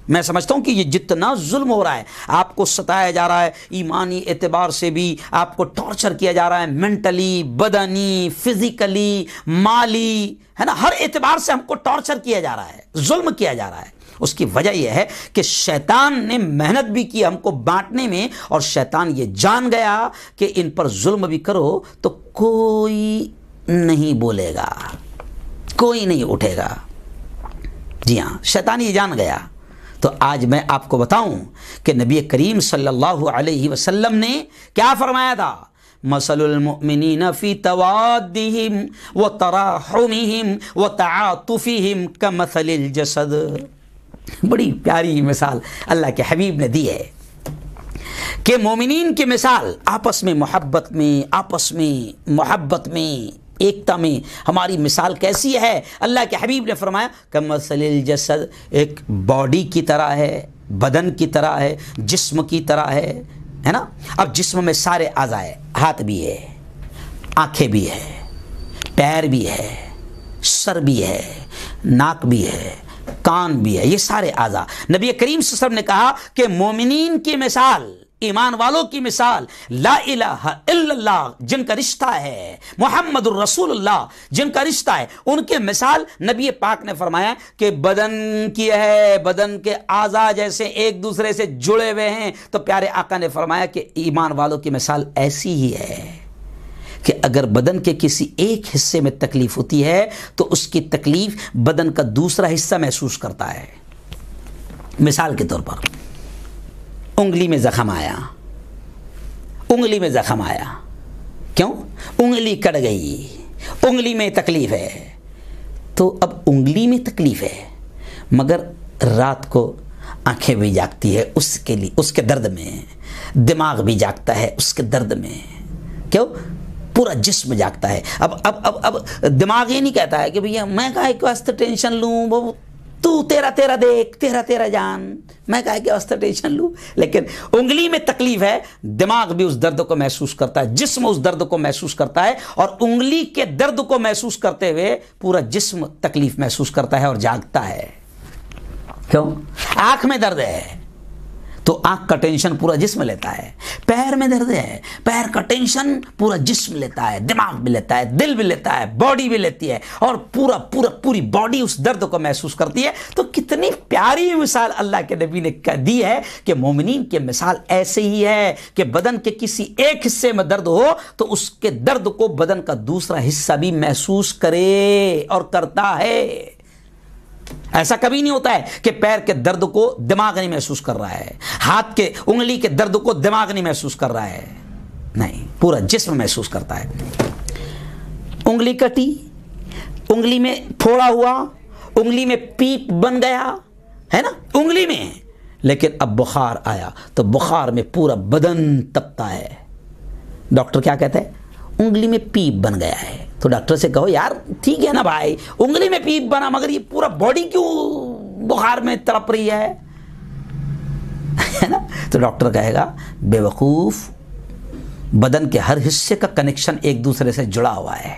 میں سمجھتا ہوں کہ یہ جتنا ظلم ہو رہا ہے، آپ کو ستایا جا رہا ہے، ایمانی اعتبار سے بھی آپ کو ٹارچر کیا جا رہا ہے، مینٹلی، بدنی، فزیکلی، مالی، ہے نا، ہر اعتبار سے ہم کو ٹارچر کیا جا رہا ہے، ظلم کیا جا رہا ہے. اس کی وجہ یہ ہے کہ شیطان نے محنت بھی کی ہم کو بانٹنے میں، اور شیطان یہ جان گیا کہ ان پر ظلم بھی کرو تو کوئی نہیں بولے گا، کوئی نہیں اٹھے گا. جی ہاں، شیطان یہ جان گیا. تو آج میں آپ کو بتاؤں کہ نبی کریم صلی اللہ علیہ وسلم نے کیا فرمایا تھا؟ مثل المؤمنین فی توادہم وتراحمہم وتعاطفہم کمثل الجسد. بڑی پیاری مثال اللہ کے حبیب نے دی ہے کہ مومنین کی مثال آپس میں محبت میں ایکتا میں ہماری مثال کیسی ہے؟ اللہ کے حبیب نے فرمایا کمثل الجسد، ایک باڈی کی طرح ہے، بدن کی طرح ہے، جسم کی طرح ہے نا. اب جسم میں سارے اعضاء ہیں، ہاتھ بھی ہے، آنکھیں بھی ہے، پیر بھی ہے، سر بھی ہے، ناک بھی ہے، کان بھی ہے، یہ سارے اعضاء. نبی کریم صلی اللہ علیہ وسلم نے کہا کہ مومنین کی مثال، ایمان والوں کی مثال، لا الہ الا اللہ جن کا رشتہ ہے، محمد الرسول اللہ جن کا رشتہ ہے، ان کے مثال نبی پاک نے فرمایا کہ بدن کی ہے، بدن کے اعضاء جیسے ایک دوسرے سے جڑے ہوئے ہیں. تو پیارے آقا نے فرمایا کہ ایمان والوں کی مثال ایسی ہی ہے کہ اگر بدن کے کسی ایک حصے میں تکلیف ہوتی ہے تو اس کی تکلیف بدن کا دوسرا حصہ محسوس کرتا ہے. مثال کے طور پر انگلی میں زخم آیا، کیوں؟ انگلی کٹ گئی، انگلی میں تکلیف ہے. تو اب انگلی میں تکلیف ہے، مگر رات کو آنکھیں بھی جاگتی ہے اس کے درد میں، دماغ بھی جاگتا ہے اس کے درد میں. کیوں؟ پورا جسم جاگتا ہے. اب دماغ یہ نہیں کہتا ہے کہ بھیا میں کہا کہ واسطے ٹینشن لوں، تو تیرا دیکھ، تیرا جان، میں کہا کہ واسطے ٹینشن لوں. لیکن انگلی میں تکلیف ہے، دماغ بھی اس درد کو محسوس کرتا ہے، جسم اس درد کو محسوس کرتا ہے، اور انگلی کے درد کو محسوس کرتے ہوئے پورا جسم تکلیف محسوس کرتا ہے اور جاگتا ہے. کیوں؟ آنکھ میں درد ہے تو آنکھ کا ٹینشن پورا جسم لیتا ہے. پیر میں درد ہے، پیر کا ٹینشن پورا جسم لیتا ہے، دماغ بھی لیتا ہے، دل بھی لیتا ہے، باڈی بھی لیتی ہے، اور پوری باڈی اس درد کو محسوس کرتی ہے. تو کتنی پیاری مثال اللہ کے نبی نے دی ہے کہ مومنین کی مثال ایسے ہی ہے کہ بدن کے کسی ایک حصے میں درد ہو تو اس کے درد کو بدن کا دوسرا حصہ بھی محسوس کرے اور کرتا ہے. ایسا کبھی نہیں ہوتا ہے کہ پیر کے درد کو دماغ نہیں محسوس کر رہا ہے، ہاتھ کے انگلی کے درد کو دماغ نہیں محسوس کر رہا ہے، نہیں، پورا جسم محسوس کرتا ہے. انگلی کٹی، انگلی میں پھوڑا ہوا، انگلی میں پیپ بن گیا ہے نا انگلی میں، لیکن اب بخار آیا تو بخار میں پورا بدن تپتا ہے. ڈاکٹر کیا کہتا ہے؟ انگلی میں پیپ بن گیا ہے. تو ڈاکٹر سے کہو یار ٹھیک ہے نا بھائی، انگلی میں پیپ بنا، مگر یہ پورا باڈی کیوں بخار میں تڑپ رہی ہے نا؟ تو ڈاکٹر کہے گا بے وقوف، بدن کے ہر حصے کا کنیکشن ایک دوسرے سے جڑا ہوا ہے.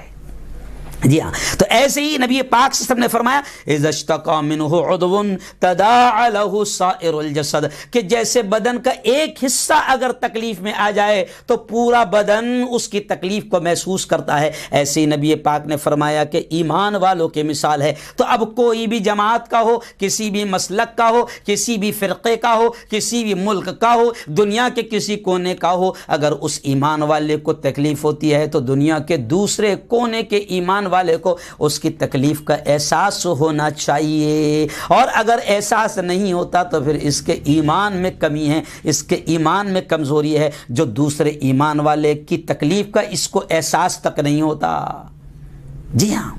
جی ہاں، تو ایسے ہی نبی پاک صلی اللہ علیہ وسلم نے فرمایا اذا اشتقى منه عضو تداعى له سائر الجسد، کہ جیسے بدن کا ایک حصہ اگر تکلیف میں آ جائے تو پورا بدن اس کی تکلیف کو محسوس کرتا ہے. ایسے ہی نبی پاک نے فرمایا کہ ایمان والوں کی مثال ہے. تو اب کوئی بھی جماعت کا ہو، کسی بھی مسلک کا ہو، کسی بھی فرقے کا ہو، کسی بھی ملک کا ہو، دنیا کے کسی کونے کا ہو، اگر اس ایمان والے کو تکلیف ہوتی ہے تو دنیا کے دوسرے کونے کے ایمان والے کو اس کی تکلیف کا احساس ہونا چاہیے. اور اگر احساس نہیں ہوتا تو پھر اس کے ایمان میں کمی ہے، اس کے ایمان میں کمزوری ہے، جو دوسرے ایمان والے کی تکلیف کا اس کو احساس تک نہیں ہوتا. جی ہاں،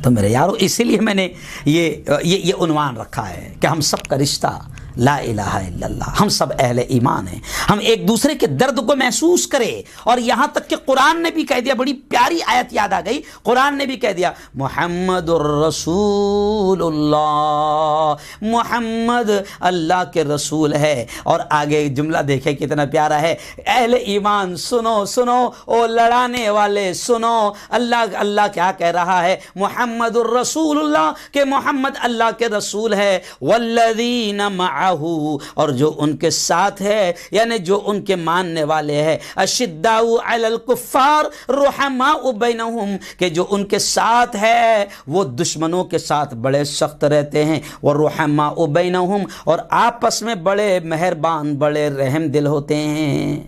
تو میرے یارو اسی لیے میں نے یہ عنوان رکھا ہے کہ ہم سب کا رشتہ لا الہ الا اللہ، ہم سب اہل ایمان ہیں، ہم ایک دوسرے کے درد کو محسوس کریں. اور یہاں تک کہ قرآن نے بھی کہہ دیا، بڑی پیاری آیت یاد آ گئی، قرآن نے بھی کہہ دیا محمد الرسول اللہ، محمد اللہ کے رسول ہے. اور آگے جملہ دیکھیں کتنا پیارا ہے، اہل ایمان سنو سنو، او لڑانے والے سنو، اللہ کیا کہہ رہا ہے، محمد الرسول اللہ، کہ محمد اللہ کے رسول ہے، والذین معہ، اور جو ان کے ساتھ ہے، یعنی جو ان کے ماننے والے ہیں، اشداء علی الکفار رحماء بینہم، کہ جو ان کے ساتھ ہے وہ دشمنوں کے ساتھ بڑے سخت رہتے ہیں، ورحماء بینہم، اور آپس میں بڑے مہربان بڑے رحم دل ہوتے ہیں.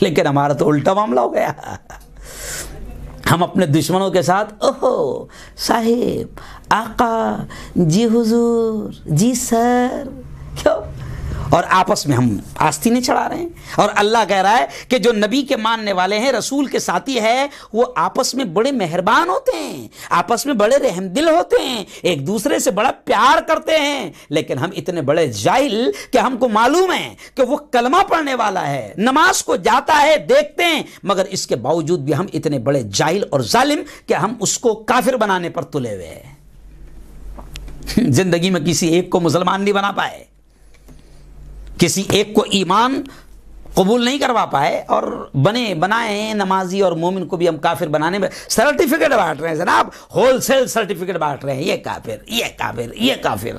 لیکن ہمارا تو الٹا معاملہ ہو گیا، ہم اپنے دشمنوں کے ساتھ اوہو صاحب، آقا، جی حضور، جی سر، کیوں؟ اور آپس میں ہم آستینیں چڑھا رہے ہیں. اور اللہ کہہ رہا ہے کہ جو نبی کے ماننے والے ہیں، رسول کے ساتھی ہے، وہ آپس میں بڑے مہربان ہوتے ہیں، آپس میں بڑے رحم دل ہوتے ہیں، ایک دوسرے سے بڑا پیار کرتے ہیں. لیکن ہم اتنے بڑے جاہل کہ ہم کو معلوم ہے کہ وہ کلمہ پڑھنے والا ہے، نماز کو جاتا ہے، دیکھتے ہیں، مگر اس کے باوجود بھی ہم اتنے بڑے جاہل اور ظالم کہ ہم اس کو کافر بنانے پر تلے ہوئے ہیں. زندگی میں کسی ایک کو مسلمان نہیں بنا پائے، کسی ایک کو ایمان قبول نہیں کروا پائے، اور بنائے نمازی اور مومن کو بھی ہم کافر بنانے میں سرٹیفکیٹ بانٹ رہے ہیں جناب، ہول سیل سرٹیفکیٹ بانٹ رہے ہیں، یہ کافر، یہ کافر، یہ کافر.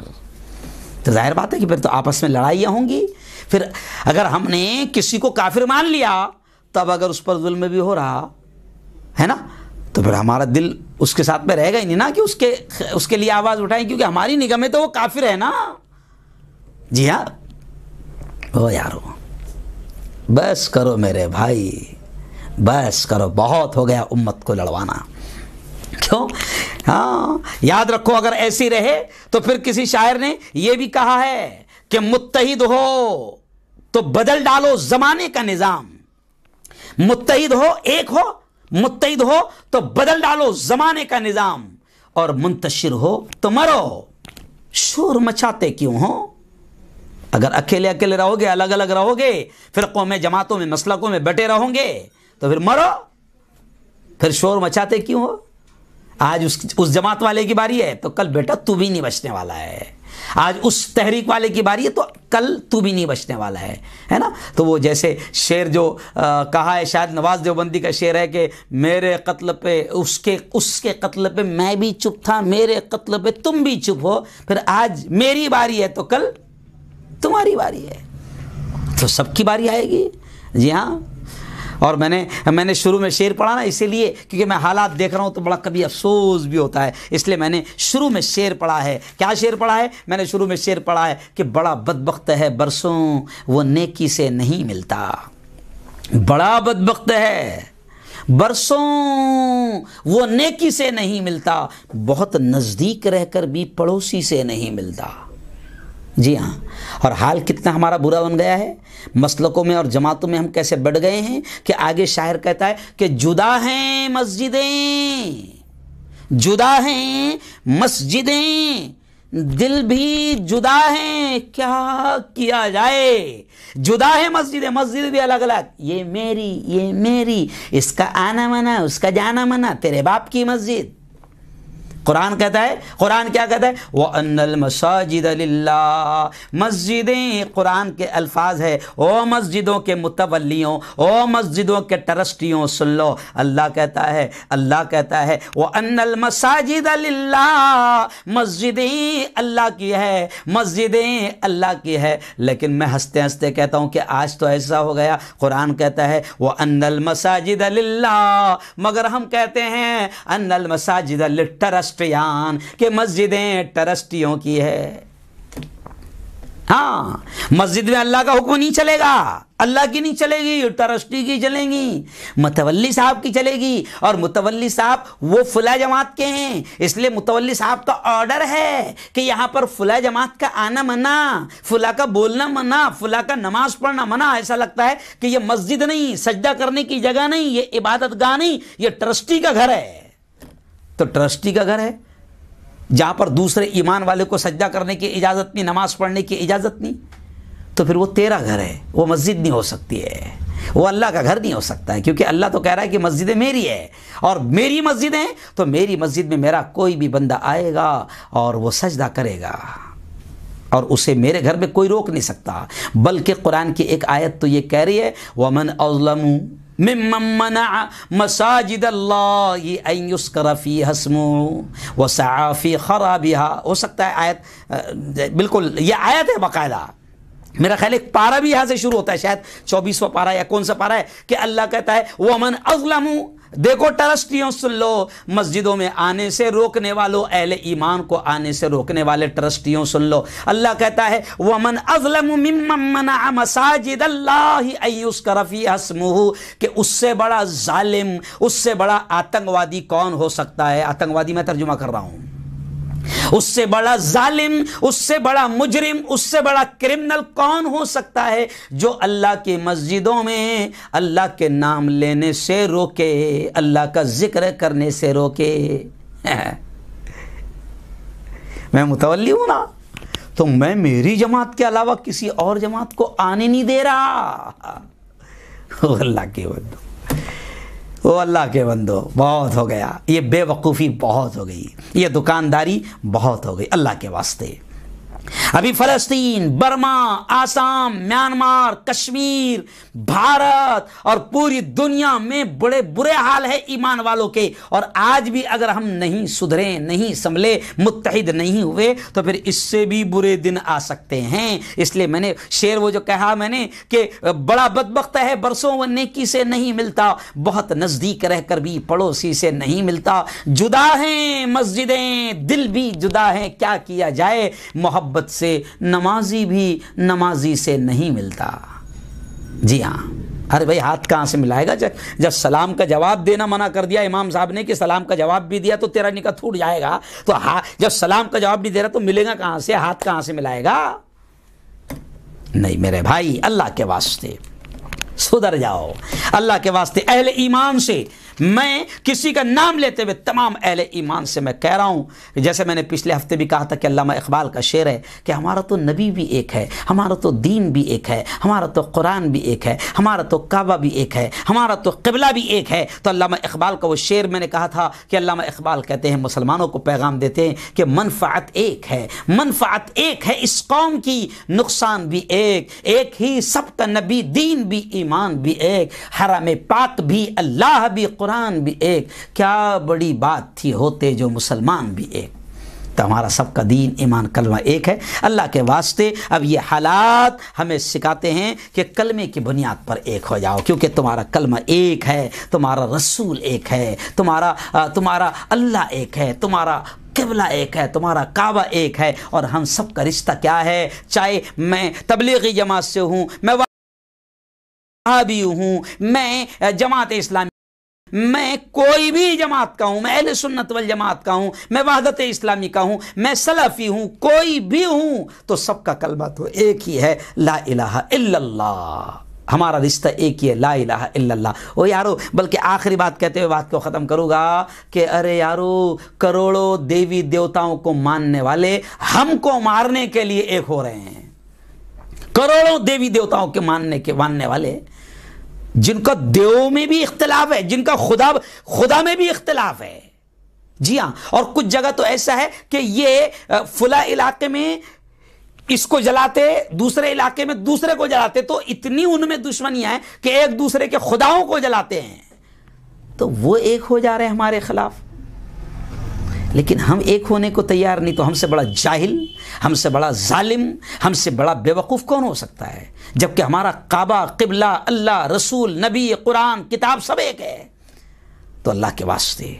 تو ظاہر بات ہے کہ پھر تو آپس میں لڑائیاں ہوں گی. پھر اگر ہم نے کسی کو کافر مان لیا، تب اگر اس پر ظلم بھی ہو رہا ہے نا، تو پھر ہمارا دل اس کے ساتھ میں رہے گا ہی نہیں نا کہ اس کے لیے آواز اٹھائیں، کیونکہ ہماری نگاہ میں تو وہ کافر ہے نا. جی ہاں، او یارو بس کرو میرے بھائی، بس کرو، بہت ہو گیا امت کو لڑوانا. کیوں؟ ہاں یاد رکھو، اگر ایسی رہے تو پھر کسی شاعر نے یہ بھی کہا ہے کہ متحد ہو تو بدل ڈالو زمانے کا نظام، متحد ہو، ایک ہو، متحد ہو تو بدل ڈالو زمانے کا نظام، اور منتشر ہو تو مرو، شور مچاتے کیوں ہو. اگر اکیلے اکیلے رہو گے، الگ الگ رہو گے، فرقوں میں، جماعتوں میں، مسلکوں میں بٹے رہو گے، تو پھر مرو، پھر شور مچاتے کیوں ہو. آج اس جماعت والے کی باری ہے تو کل بیٹا تو بھی نہیں بچنے والا ہے، آج اس تحریک والے کی باری ہے تو کل تو بھی نہیں بچنے والا ہے نا. تو وہ جیسے شعر جو کہا ہے، شاید نواز دیوبندی کا شعر ہے کہ میرے قتل پہ اس کے قتل پہ میں بھی چپ تھا، میرے قتل پہ تم بھی چپ ہو، پھر آج میری باری ہے تو کل تمہاری باری ہے، تو سب کی باری آئے گی. جی ہاں. اور میں نے شروع میں شعر پڑھا نا، اسی لیے کیونکہ میں حالات دیکھ رہا ہوں تو بڑا کبھی افسوس بھی ہوتا ہے، اس لیے میں نے شروع میں شعر پڑھا ہے. کیا شعر پڑھا ہے؟ میں نے شروع میں شعر پڑھا ہے کہ بڑا بدبخت ہے برسوں وہ نیکی سے نہیں ملتا، بڑا بدبخت ہے برسوں وہ نیکی سے نہیں ملتا، بہت نزدیک رہ کر بھی پڑوسی سے نہیں ملتا. جی ہاں. اور حال کتنا ہمارا برا بن گیا ہے، مسلکوں میں اور جماعتوں میں ہم کیسے بڑھ گئے ہیں کہ آگے شاعر کہتا ہے کہ جدا ہیں مسجدیں، جدا ہیں مسجدیں، دل بھی جدا ہیں، کیا کیا جائے. جدا ہے مسجدیں، مسجد بھی الگ الگ، یہ میری، اس کا آنا منع، اس کا جانا منع، تیرے باپ کی مسجد. قرآن کہتا ہے، قرآن کیا کہتا ہے؟ وَأَنَّ الْمَسَاجِدَ لِلَّهِ، مسجدیں قرآن کے الفاظ ہے، او مسجدوں کے متولیوں، او مسجدوں کے ٹرسٹیوں، سن لو، اللہ کہتا ہے وَأَنَّ الْمَسَاجِدَ لِلَّهِ، مسجدیں اللہ کی ہے، مسجدیں اللہ کی ہے. لیکن میں ہنستے ہنستے کہتا ہوں کہ آج تو ایسا ہو گیا، قرآن کہتا ہے وَأَنَّ الْمَسَاجِدَ لِلَّهِ، مگر ہم کہتے ہیں أَنَّ الْمَسَاجِدَ لِلْٹَرَسْٹِ، کہ مسجدیں ٹرسٹیوں کی ہے. ہاں، مسجد میں اللہ کا حکم نہیں چلے گا، اللہ کی نہیں چلے گی، ٹرسٹی کی چلیں گی، متولی صاحب کی چلے گی. اور متولی صاحب وہ فلاں جماعت کے ہیں، اس لیے متولی صاحب کا آرڈر ہے کہ یہاں پر فلاں جماعت کا آنا منع، فلاں کا بولنا منع، فلاں کا نماز پڑھنا منع. ایسا لگتا ہے کہ یہ مسجد نہیں، سجدہ کرنے کی جگہ نہیں، یہ عبادت گاہ نہیں، یہ ٹرسٹی کا گھر ہے. تو ٹرسٹی کا گھر ہے جہاں پر دوسرے ایمان والے کو سجدہ کرنے کی اجازت نہیں، نماز پڑھنے کی اجازت نہیں، تو پھر وہ تیرا گھر ہے، وہ مسجد نہیں ہو سکتی ہے، وہ اللہ کا گھر نہیں ہو سکتا ہے، کیونکہ اللہ تو کہہ رہا ہے کہ مسجدیں میری ہے، اور میری مسجدیں، تو میری مسجد میں میرا کوئی بھی بندہ آئے گا اور وہ سجدہ کرے گا اور اسے میرے گھر میں کوئی روک نہیں سکتا۔ بلکہ قرآن کی ایک آیت تو یہ کہہ رہی ہے وَمَنْ أَظْلَمُ مِمَّن مَّنَعَ مَسَاجِدَ اللَّهِ أَن يُذْكَرَ فِيهَا اسْمُهُ وَسَعَىٰ فِي خَرَابِهَا۔ ہو سکتا ہے آیت بالکل یہ آیت ہے باقاعدہ، میرا خیال ایک پارہ بھی یہاں سے شروع ہوتا ہے، شاید 24واں پارہ یا کون سا پارہ ہے، کہ اللہ کہتا ہے وَمَنْ أَظْلَمُ، دیکھو ٹرسٹیوں سن لو، مسجدوں میں آنے سے روکنے والوں، اہل ایمان کو آنے سے روکنے والے ٹرسٹیوں سن لو، اللہ کہتا ہے وَمَنْ أَظْلَمُ مِمَّن مَّنَعَ مَسَاجِدَ اللَّهِ أَن يُذْكَرَ فِيهَا اسْمُهُ، کہ اس سے بڑا ظالم، اس سے بڑا آتنکوادی کون ہو سکتا ہے؟ آتنکوادی میں ترجمہ کر رہا ہوں، اس سے بڑا ظالم، اس سے بڑا مجرم، اس سے بڑا کرمنل کون ہو سکتا ہے جو اللہ کی مسجدوں میں اللہ کے نام لینے سے روکے، اللہ کا ذکر کرنے سے روکے۔ میں متولی ہوں نا، تو میں میری جماعت کے علاوہ کسی اور جماعت کو آنے نہیں دے رہا۔ اللہ کے بندو، وہ اللہ کے بندو، بہت ہو گیا، یہ بے وقوفی بہت ہو گئی، یہ دکانداری بہت ہو گئی، اللہ کے واسطے۔ ابھی فلسطین، برما، آسام، میانمار، کشمیر، بھارت اور پوری دنیا میں بڑے برے حال ہے ایمان والوں کے، اور آج بھی اگر ہم نہیں سدھرے، نہیں سنبھلے، متحد نہیں ہوئے تو پھر اس سے بھی برے دن آ سکتے ہیں۔ اس لیے میں نے شعر وہ جو کہا میں نے کہ بڑا بدبخت ہے برسوں وہ نیکی سے نہیں ملتا، بہت نزدیک رہ کر بھی پڑوسی سے نہیں ملتا، جدا ہیں مسجدیں، دل بھی جدا ہیں، کیا کیا جائے، محبت سے نمازی بھی نمازی سے نہیں ملتا۔ جی ہاں، ارے بھائی ہاتھ کہاں سے ملائے گا؟ جب سلام کا جواب دینا منع کر دیا امام صاحب نے کہ سلام کا جواب بھی دیا تو تیرا نکاح ٹوٹ جائے گا، تو جب سلام کا جواب بھی دے رہا تو ملے گا کہاں سے؟ ہاتھ کہاں سے ملائے گا؟ نہیں میرے بھائی، اللہ کے واسطے سدھر جاؤ، اللہ کے واسطے اہل ایمان سے، میں کسی کا نام لیتے ہوئے تمام اہل ایمان سے میں کہہ رہا ہوں، جیسے میں نے پچھلے ہفتے بھی کہا تھا کہ علامہ اقبال کا شعر ہے کہ ہمارا تو نبی بھی ایک ہے، ہمارا تو دین بھی ایک ہے، ہمارا تو قرآن بھی ایک ہے، ہمارا تو کعبہ بھی ایک ہے، ہمارا تو قبلہ بھی ایک ہے۔ تو علامہ اقبال کا وہ شعر میں نے کہا تھا کہ علامہ اقبال کہتے ہیں، مسلمانوں کو پیغام دیتے ہیں کہ منفعت ایک ہے، منفعت ایک ہے اس قوم کی، نقصان بھی ایک ہی سب کا نبی، دین بھی ایمان بھی ایک، حرم پاک بھی اللہ بھی قرآن بھی ایک، کیا بڑی بات تھی ہوتے جو مسلمان بھی ایک۔ تو ہمارا سب کا دین ایمان کلمہ ایک ہے۔ اللہ کے واسطے اب یہ حالات ہمیں سکھاتے ہیں کہ کلمے کی بنیاد پر ایک ہو جاؤ، کیونکہ تمہارا کلمہ ایک ہے، تمہارا رسول ایک ہے، تمہارا اللہ ایک ہے، تمہارا قبلہ ایک ہے، تمہارا کعبہ ایک ہے، اور ہم سب کا رشتہ کیا ہے؟ چاہے میں تبلیغی جماعت سے ہوں، میں وہابی ہوں، میں جماعت اسلامی، میں کوئی بھی جماعت کا ہوں، میں اہل سنت والجماعت کا ہوں، میں وحدت اسلامی کا ہوں، میں سلفی ہوں، کوئی بھی ہوں، تو سب کا کلمہ تو ایک ہی ہے، لا الہ الا اللہ۔ ہمارا رشتہ ایک ہی ہے، لا الہ الا اللہ۔ او یارو، بلکہ آخری بات کہتے ہوئے بات کو ختم کروں گا کہ ارے یارو، کروڑوں دیوی دیوتاؤں کو ماننے والے ہم کو مارنے کے لیے ایک ہو رہے ہیں، کروڑوں دیوی دیوتاؤں کے ماننے والے، جن کا دیو میں بھی اختلاف ہے، جن کا خدا میں بھی اختلاف ہے۔ جی ہاں، اور کچھ جگہ تو ایسا ہے کہ یہ فلاں علاقے میں اس کو جلاتے، دوسرے علاقے میں دوسرے کو جلاتے، تو اتنی ان میں دشمنیاں ہیں کہ ایک دوسرے کے خداؤں کو جلاتے ہیں، تو وہ ایک ہو جا رہے ہیں ہمارے خلاف۔ لیکن ہم ایک ہونے کو تیار نہیں، تو ہم سے بڑا جاہل، ہم سے بڑا ظالم، ہم سے بڑا بے وقوف کون ہو سکتا ہے؟ جبکہ ہمارا کعبہ، قبلہ، اللہ، رسول، نبی، قرآن، کتاب سب ایک ہے۔ تو اللہ کے واسطے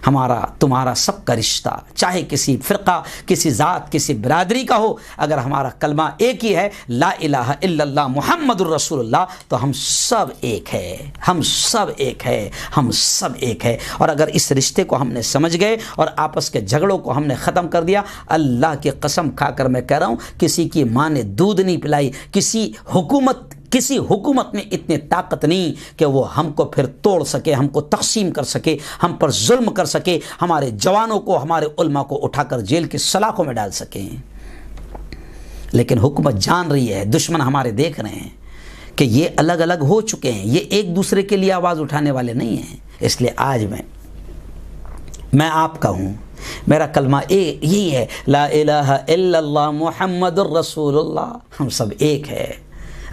ہمارا تمہارا سب کا رشتہ، چاہے کسی فرقہ، کسی ذات، کسی برادری کا ہو، اگر ہمارا کلمہ ایک ہی ہے، لا الہ الا اللہ محمد الرسول اللہ، تو ہم سب ایک ہے، ہم سب ایک ہے، ہم سب ایک ہے۔ اور اگر اس رشتے کو ہم نے سمجھ گئے اور آپس کے جھگڑوں کو ہم نے ختم کر دیا، اللہ کی قسم کھا کر میں کہہ رہا ہوں، کسی کی ماں نے دودھ نہیں پلائی، کسی حکومت کسی حکومت میں اتنی طاقت نہیں کہ وہ ہم کو پھر توڑ سکے، ہم کو تقسیم کر سکے، ہم پر ظلم کر سکے، ہمارے جوانوں کو، ہمارے علماء کو اٹھا کر جیل کے سلاخوں میں ڈال سکیں۔ لیکن حکومت جان رہی ہے، دشمن ہمارے دیکھ رہے ہیں کہ یہ الگ الگ ہو چکے ہیں، یہ ایک دوسرے کے لیے آواز اٹھانے والے نہیں ہیں۔ اس لیے آج میں آپ کا ہوں، میرا کلمہ یہی ہے، لا الہ الا اللہ محمد الرسول اللہ۔ ہم سب ایک ہے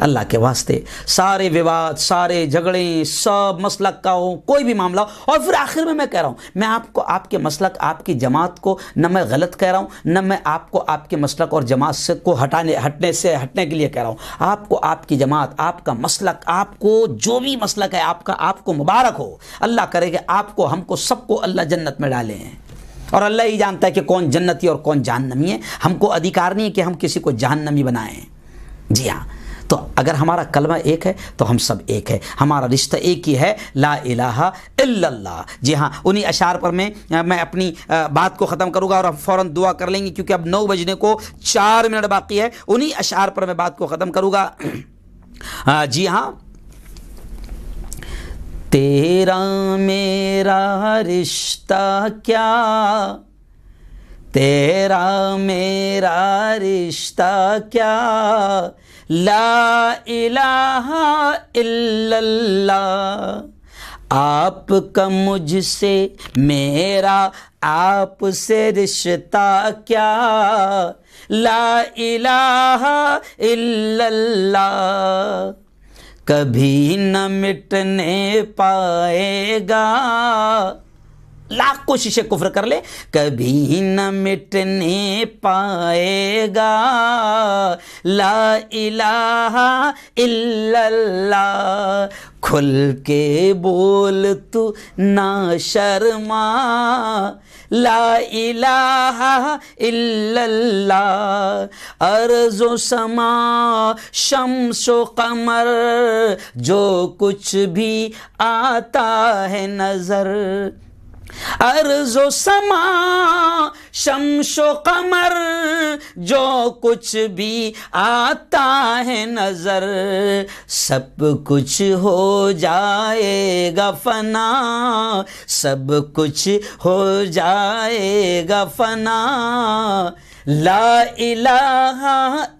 اللہ کے واسطے، سارے وواد، سارے جھگڑے، سب مسلک کا ہو، کوئی بھی معاملہ ہو۔ اور پھر آخر میں کہہ رہا ہوں، میں آپ کو آپ کے مسلک، آپ کی جماعت کو نہ میں غلط کہہ رہا ہوں، نہ میں آپ کو آپ کے مسلک اور جماعت سے کو ہٹنے کے لیے کہہ رہا ہوں۔ آپ کو آپ کی جماعت، آپ کا مسلک، آپ کو جو بھی مسلک ہے آپ کا، آپ کو مبارک ہو۔ اللہ کرے کہ آپ کو، ہم کو، سب کو اللہ جنت میں ڈالے ہیں، اور اللہ ہی جانتا ہے کہ کون جنتی اور کون جہنمی ہے۔ ہم کو ادھیکار نہیں ہے کہ ہم کسی کو جہنمی بنائیں۔ جی ہاں، تو اگر ہمارا کلمہ ایک ہے تو ہم سب ایک ہے، ہمارا رشتہ ایک ہی ہے، لا الہ الا اللہ۔ جی ہاں، انہی اشعار پر میں اپنی بات کو ختم کروں گا، اور اب فوراً دعا کر لیں گے کیونکہ اب 9 بجنے کو 4 منٹ باقی ہے۔ انہی اشعار پر میں بات کو ختم کروں گا۔ جی ہاں، تیرا میرا رشتہ کیا، تیرا میرا رشتہ کیا، لا الہ الا اللہ۔ آپ کا مجھ سے، میرا آپ سے رشتہ کیا، لا الہ الا اللہ۔ کبھی نہ مٹنے پائے گا، لاکھ کوششیں کفر کر لے، کبھی نہ مٹنے پائے گا، لا الہ الا اللہ۔ کھل کے بول تو نہ شرما، لا الہ الا اللہ۔ ارض و سما، شمس و قمر، جو کچھ بھی آتا ہے نظر، ارض و سما، شمس و قمر، جو کچھ بھی آتا ہے نظر، سب کچھ ہو جائے گا فنا، سب کچھ ہو جائے گا فنا، لا الہ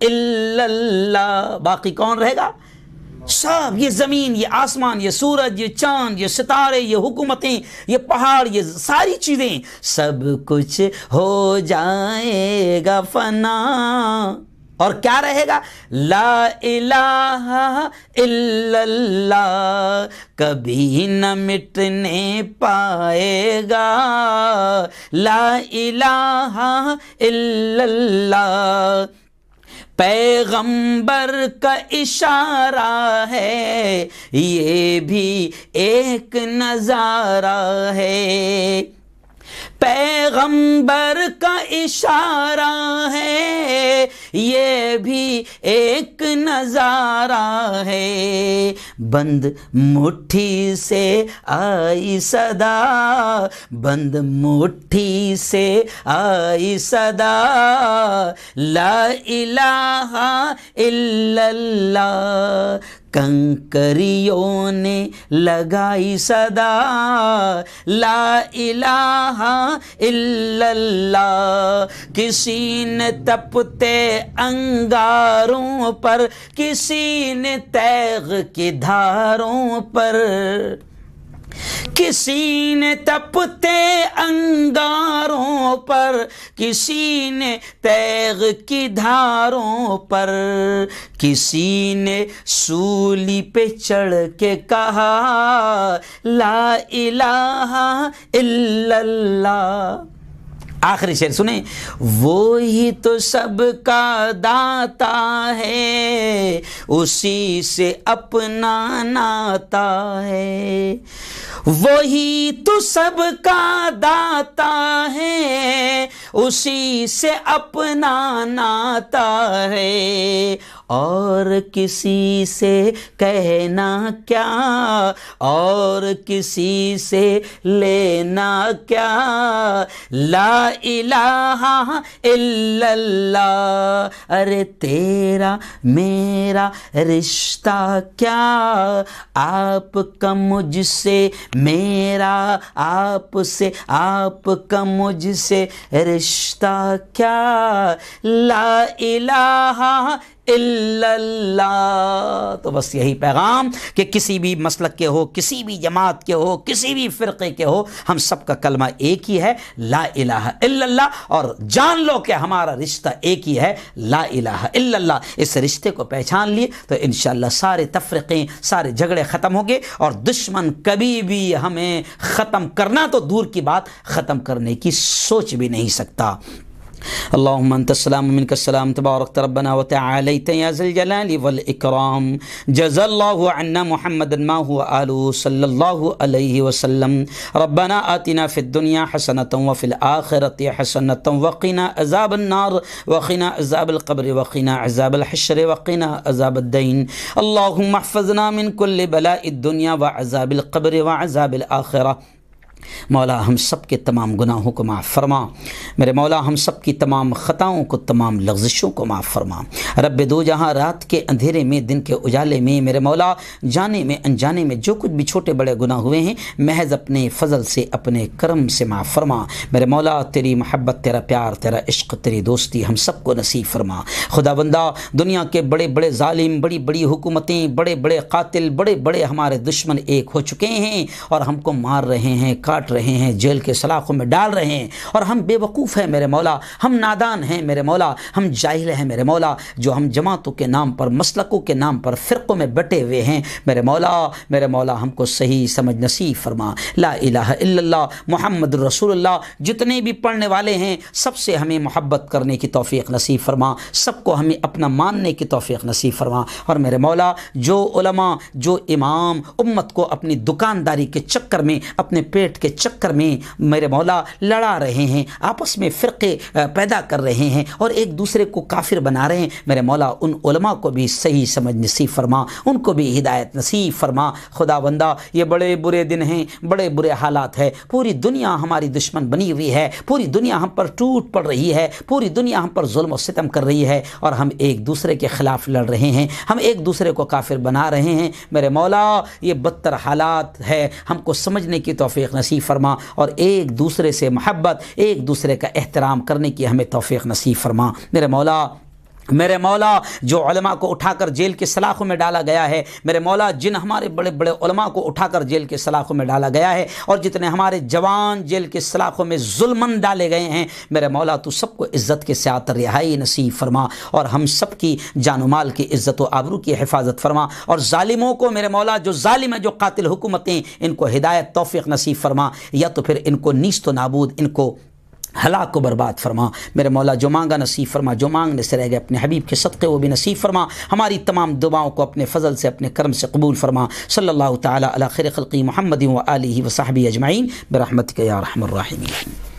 الا اللہ۔ باقی کون رہے گا؟ سب، یہ زمین، یہ آسمان، یہ سورج، یہ چاند، یہ ستارے، یہ حکومتیں، یہ پہاڑ، یہ ساری چیزیں، سب کچھ ہو جائے گا فنا، اور کیا رہے گا؟ لا الہ الا اللہ۔ کبھی نہ مٹنے پائے گا، لا الہ الا اللہ۔ پیغمبر کا اشارہ ہے، یہ بھی ایک نظارہ ہے، پیغمبر کا اشارہ ہے، یہ بھی ایک نظارہ ہے۔ بند مٹھی سے آئی صدا، بند مٹھی سے آئی صدا، لا الہ الا اللہ۔ کنکریوں نے لگائی صدا، لا الہ الا اللہ۔ کسی نے تپتے انگاروں پر، کسی نے تیغ کی دھاروں پر، کسی نے تپتے انگاروں پر، کسی نے تیغ کی دھاروں پر، کسی نے سولی پہ چڑھ کے کہا، لا الہ الا اللہ۔ آخری شعر سنیں، وہی تو سب کا داتا ہے، اسی سے اپنا ناتا ہے، وہی تو سب کا داتا ہے، اسی سے اپنا ناتا ہے، اور کسی سے کہنا کیا، اور کسی سے لینا کیا، لا الہ الا اللہ، ارے تیرا میرا رشتہ کیا، آپ کا مجھ سے، میرا آپ سے، آپ کا مجھ سے رشتہ کیا، لا الہ الا اللہ۔ تو بس یہی پیغام کہ کسی بھی مسلک کے ہو، کسی بھی جماعت کے ہو، کسی بھی فرقے کے ہو، ہم سب کا کلمہ ایک ہی ہے، لا الہ الا اللہ، اور جان لو کہ ہمارا رشتہ ایک ہی ہے، لا الہ الا اللہ۔ اس رشتے کو پہچان لیے تو انشاءاللہ سارے تفرقے، سارے جھگڑے ختم ہوں گے، اور دشمن کبھی بھی ہمیں ختم کرنا تو دور کی بات، ختم کرنے کی سوچ بھی نہیں سکتا۔ اللهم انت السلام ومنك السلام تبارك ربنا وتعاليت يا ذا الجلال والاكرام جزا الله عنا محمد ما هو آله صلى الله عليه وسلم ربنا آتنا في الدنيا حسنة وفي الآخرة حسنة وقنا عذاب النار وقنا عذاب القبر وقنا عذاب الحشر وقنا عذاب الدين اللهم احفظنا من كل بلاء الدنيا وعذاب القبر وعذاب الآخرة۔ مولا ہم سب کے تمام گناہوں کو معاف فرما، میرے مولا ہم سب کی تمام خطاؤں کو، تمام لغزشوں کو معاف فرما۔ رب دو جہاں رات کے اندھیرے میں، دن کے اجالے میں، میرے مولا جانے میں انجانے میں جو کچھ بھی چھوٹے بڑے گناہ ہوئے ہیں، محض اپنے فضل سے، اپنے کرم سے معاف فرما۔ میرے مولا تیری محبت، تیرا پیار، تیرا عشق، تیری دوستی ہم سب کو نصیب فرما۔ خدا بندہ دنیا کے بڑے بڑے ظالم، بڑی بڑی حکومتیں، بڑے بڑے قاتل، بڑے بڑے ہمارے دشمن ایک ہو چکے ہیں اور ہم کو مار رہے ہیں، کاٹ رہے ہیں، جیل کے سلاخوں میں ڈال رہے ہیں، اور ہم بے وقوف ہیں میرے مولا، ہم نادان ہیں میرے مولا، ہم جاہل ہیں میرے مولا، جو ہم جماعتوں کے نام پر، مسلکوں کے نام پر، فرقوں میں بٹے ہوئے ہیں میرے مولا ہم کو صحیح سمجھ نصیب فرما۔ لا الہ الا اللہ محمد رسول اللہ، جتنے بھی پڑھنے والے ہیں سب سے ہمیں محبت کرنے کی توفیق نصیب فرما، سب کو ہمیں اپنا ماننے کی توفیق نصیب فرما۔ اور میرے مولا جو علماء، جو امام امت کو اپنی دکانداری کے چکر میں، اپنے پیٹ کے چکر میں میرے مولا لڑا رہے ہیں، آپس میں فرقے پیدا کر رہے ہیں اور ایک دوسرے کو کافر بنا رہے ہیں، میرے مولا ان علماء کو بھی صحیح سمجھ نصیب فرما، ان کو بھی ہدایت نصیب فرما۔ خدا بندہ یہ بڑے برے دن ہیں، بڑے برے حالات ہے، پوری دنیا ہماری دشمن بنی ہوئی ہے، پوری دنیا ہم پر ٹوٹ پڑ رہی ہے، پوری دنیا ہم پر ظلم و ستم کر رہی ہے، اور ہم ایک دوسرے کے خلاف لڑ رہے ہیں، ہم ایک دوسرے کو کافر بنا رہے ہیں میرے مولا۔ یہ بدتر حالات ہے، ہم کو سمجھنے کی توفیق نصیب فرما، اور ایک دوسرے سے محبت، ایک دوسرے کا احترام کرنے کی ہمیں توفیق نصیب فرما میرے مولا جو علماء کو اٹھا کر جیل کے سلاخوں میں ڈالا گیا ہے، میرے مولا جن ہمارے بڑے بڑے علماء کو اٹھا کر جیل کے سلاخوں میں ڈالا گیا ہے، اور جتنے ہمارے جوان جیل کے سلاخوں میں ظلمن ڈالے گئے ہیں، میرے مولا تو سب کو عزت کے ساتھ رہائی نصیب فرما، اور ہم سب کی جان و مال کی عزت و آبرو کی حفاظت فرما، اور ظالموں کو میرے مولا جو ظالم ہیں، جو قاتل حکومتیں، ان کو ہدایت توفیق نصیب فرما، یا تو پھر ان کو نیست و نابود، ان کو ہلاک و برباد فرما۔ میرے مولا جو مانگا نصیب فرما، جو مانگنے سے رہ گئے اپنے حبیب کے صدقے وہ بھی نصیب فرما، ہماری تمام دعاؤں کو اپنے فضل سے، اپنے کرم سے قبول فرما۔ صلی اللہ تعالی علی خیر خلقی محمد و آلہ و صحبہ اجمعین برحمتک یا ارحم الراحمین۔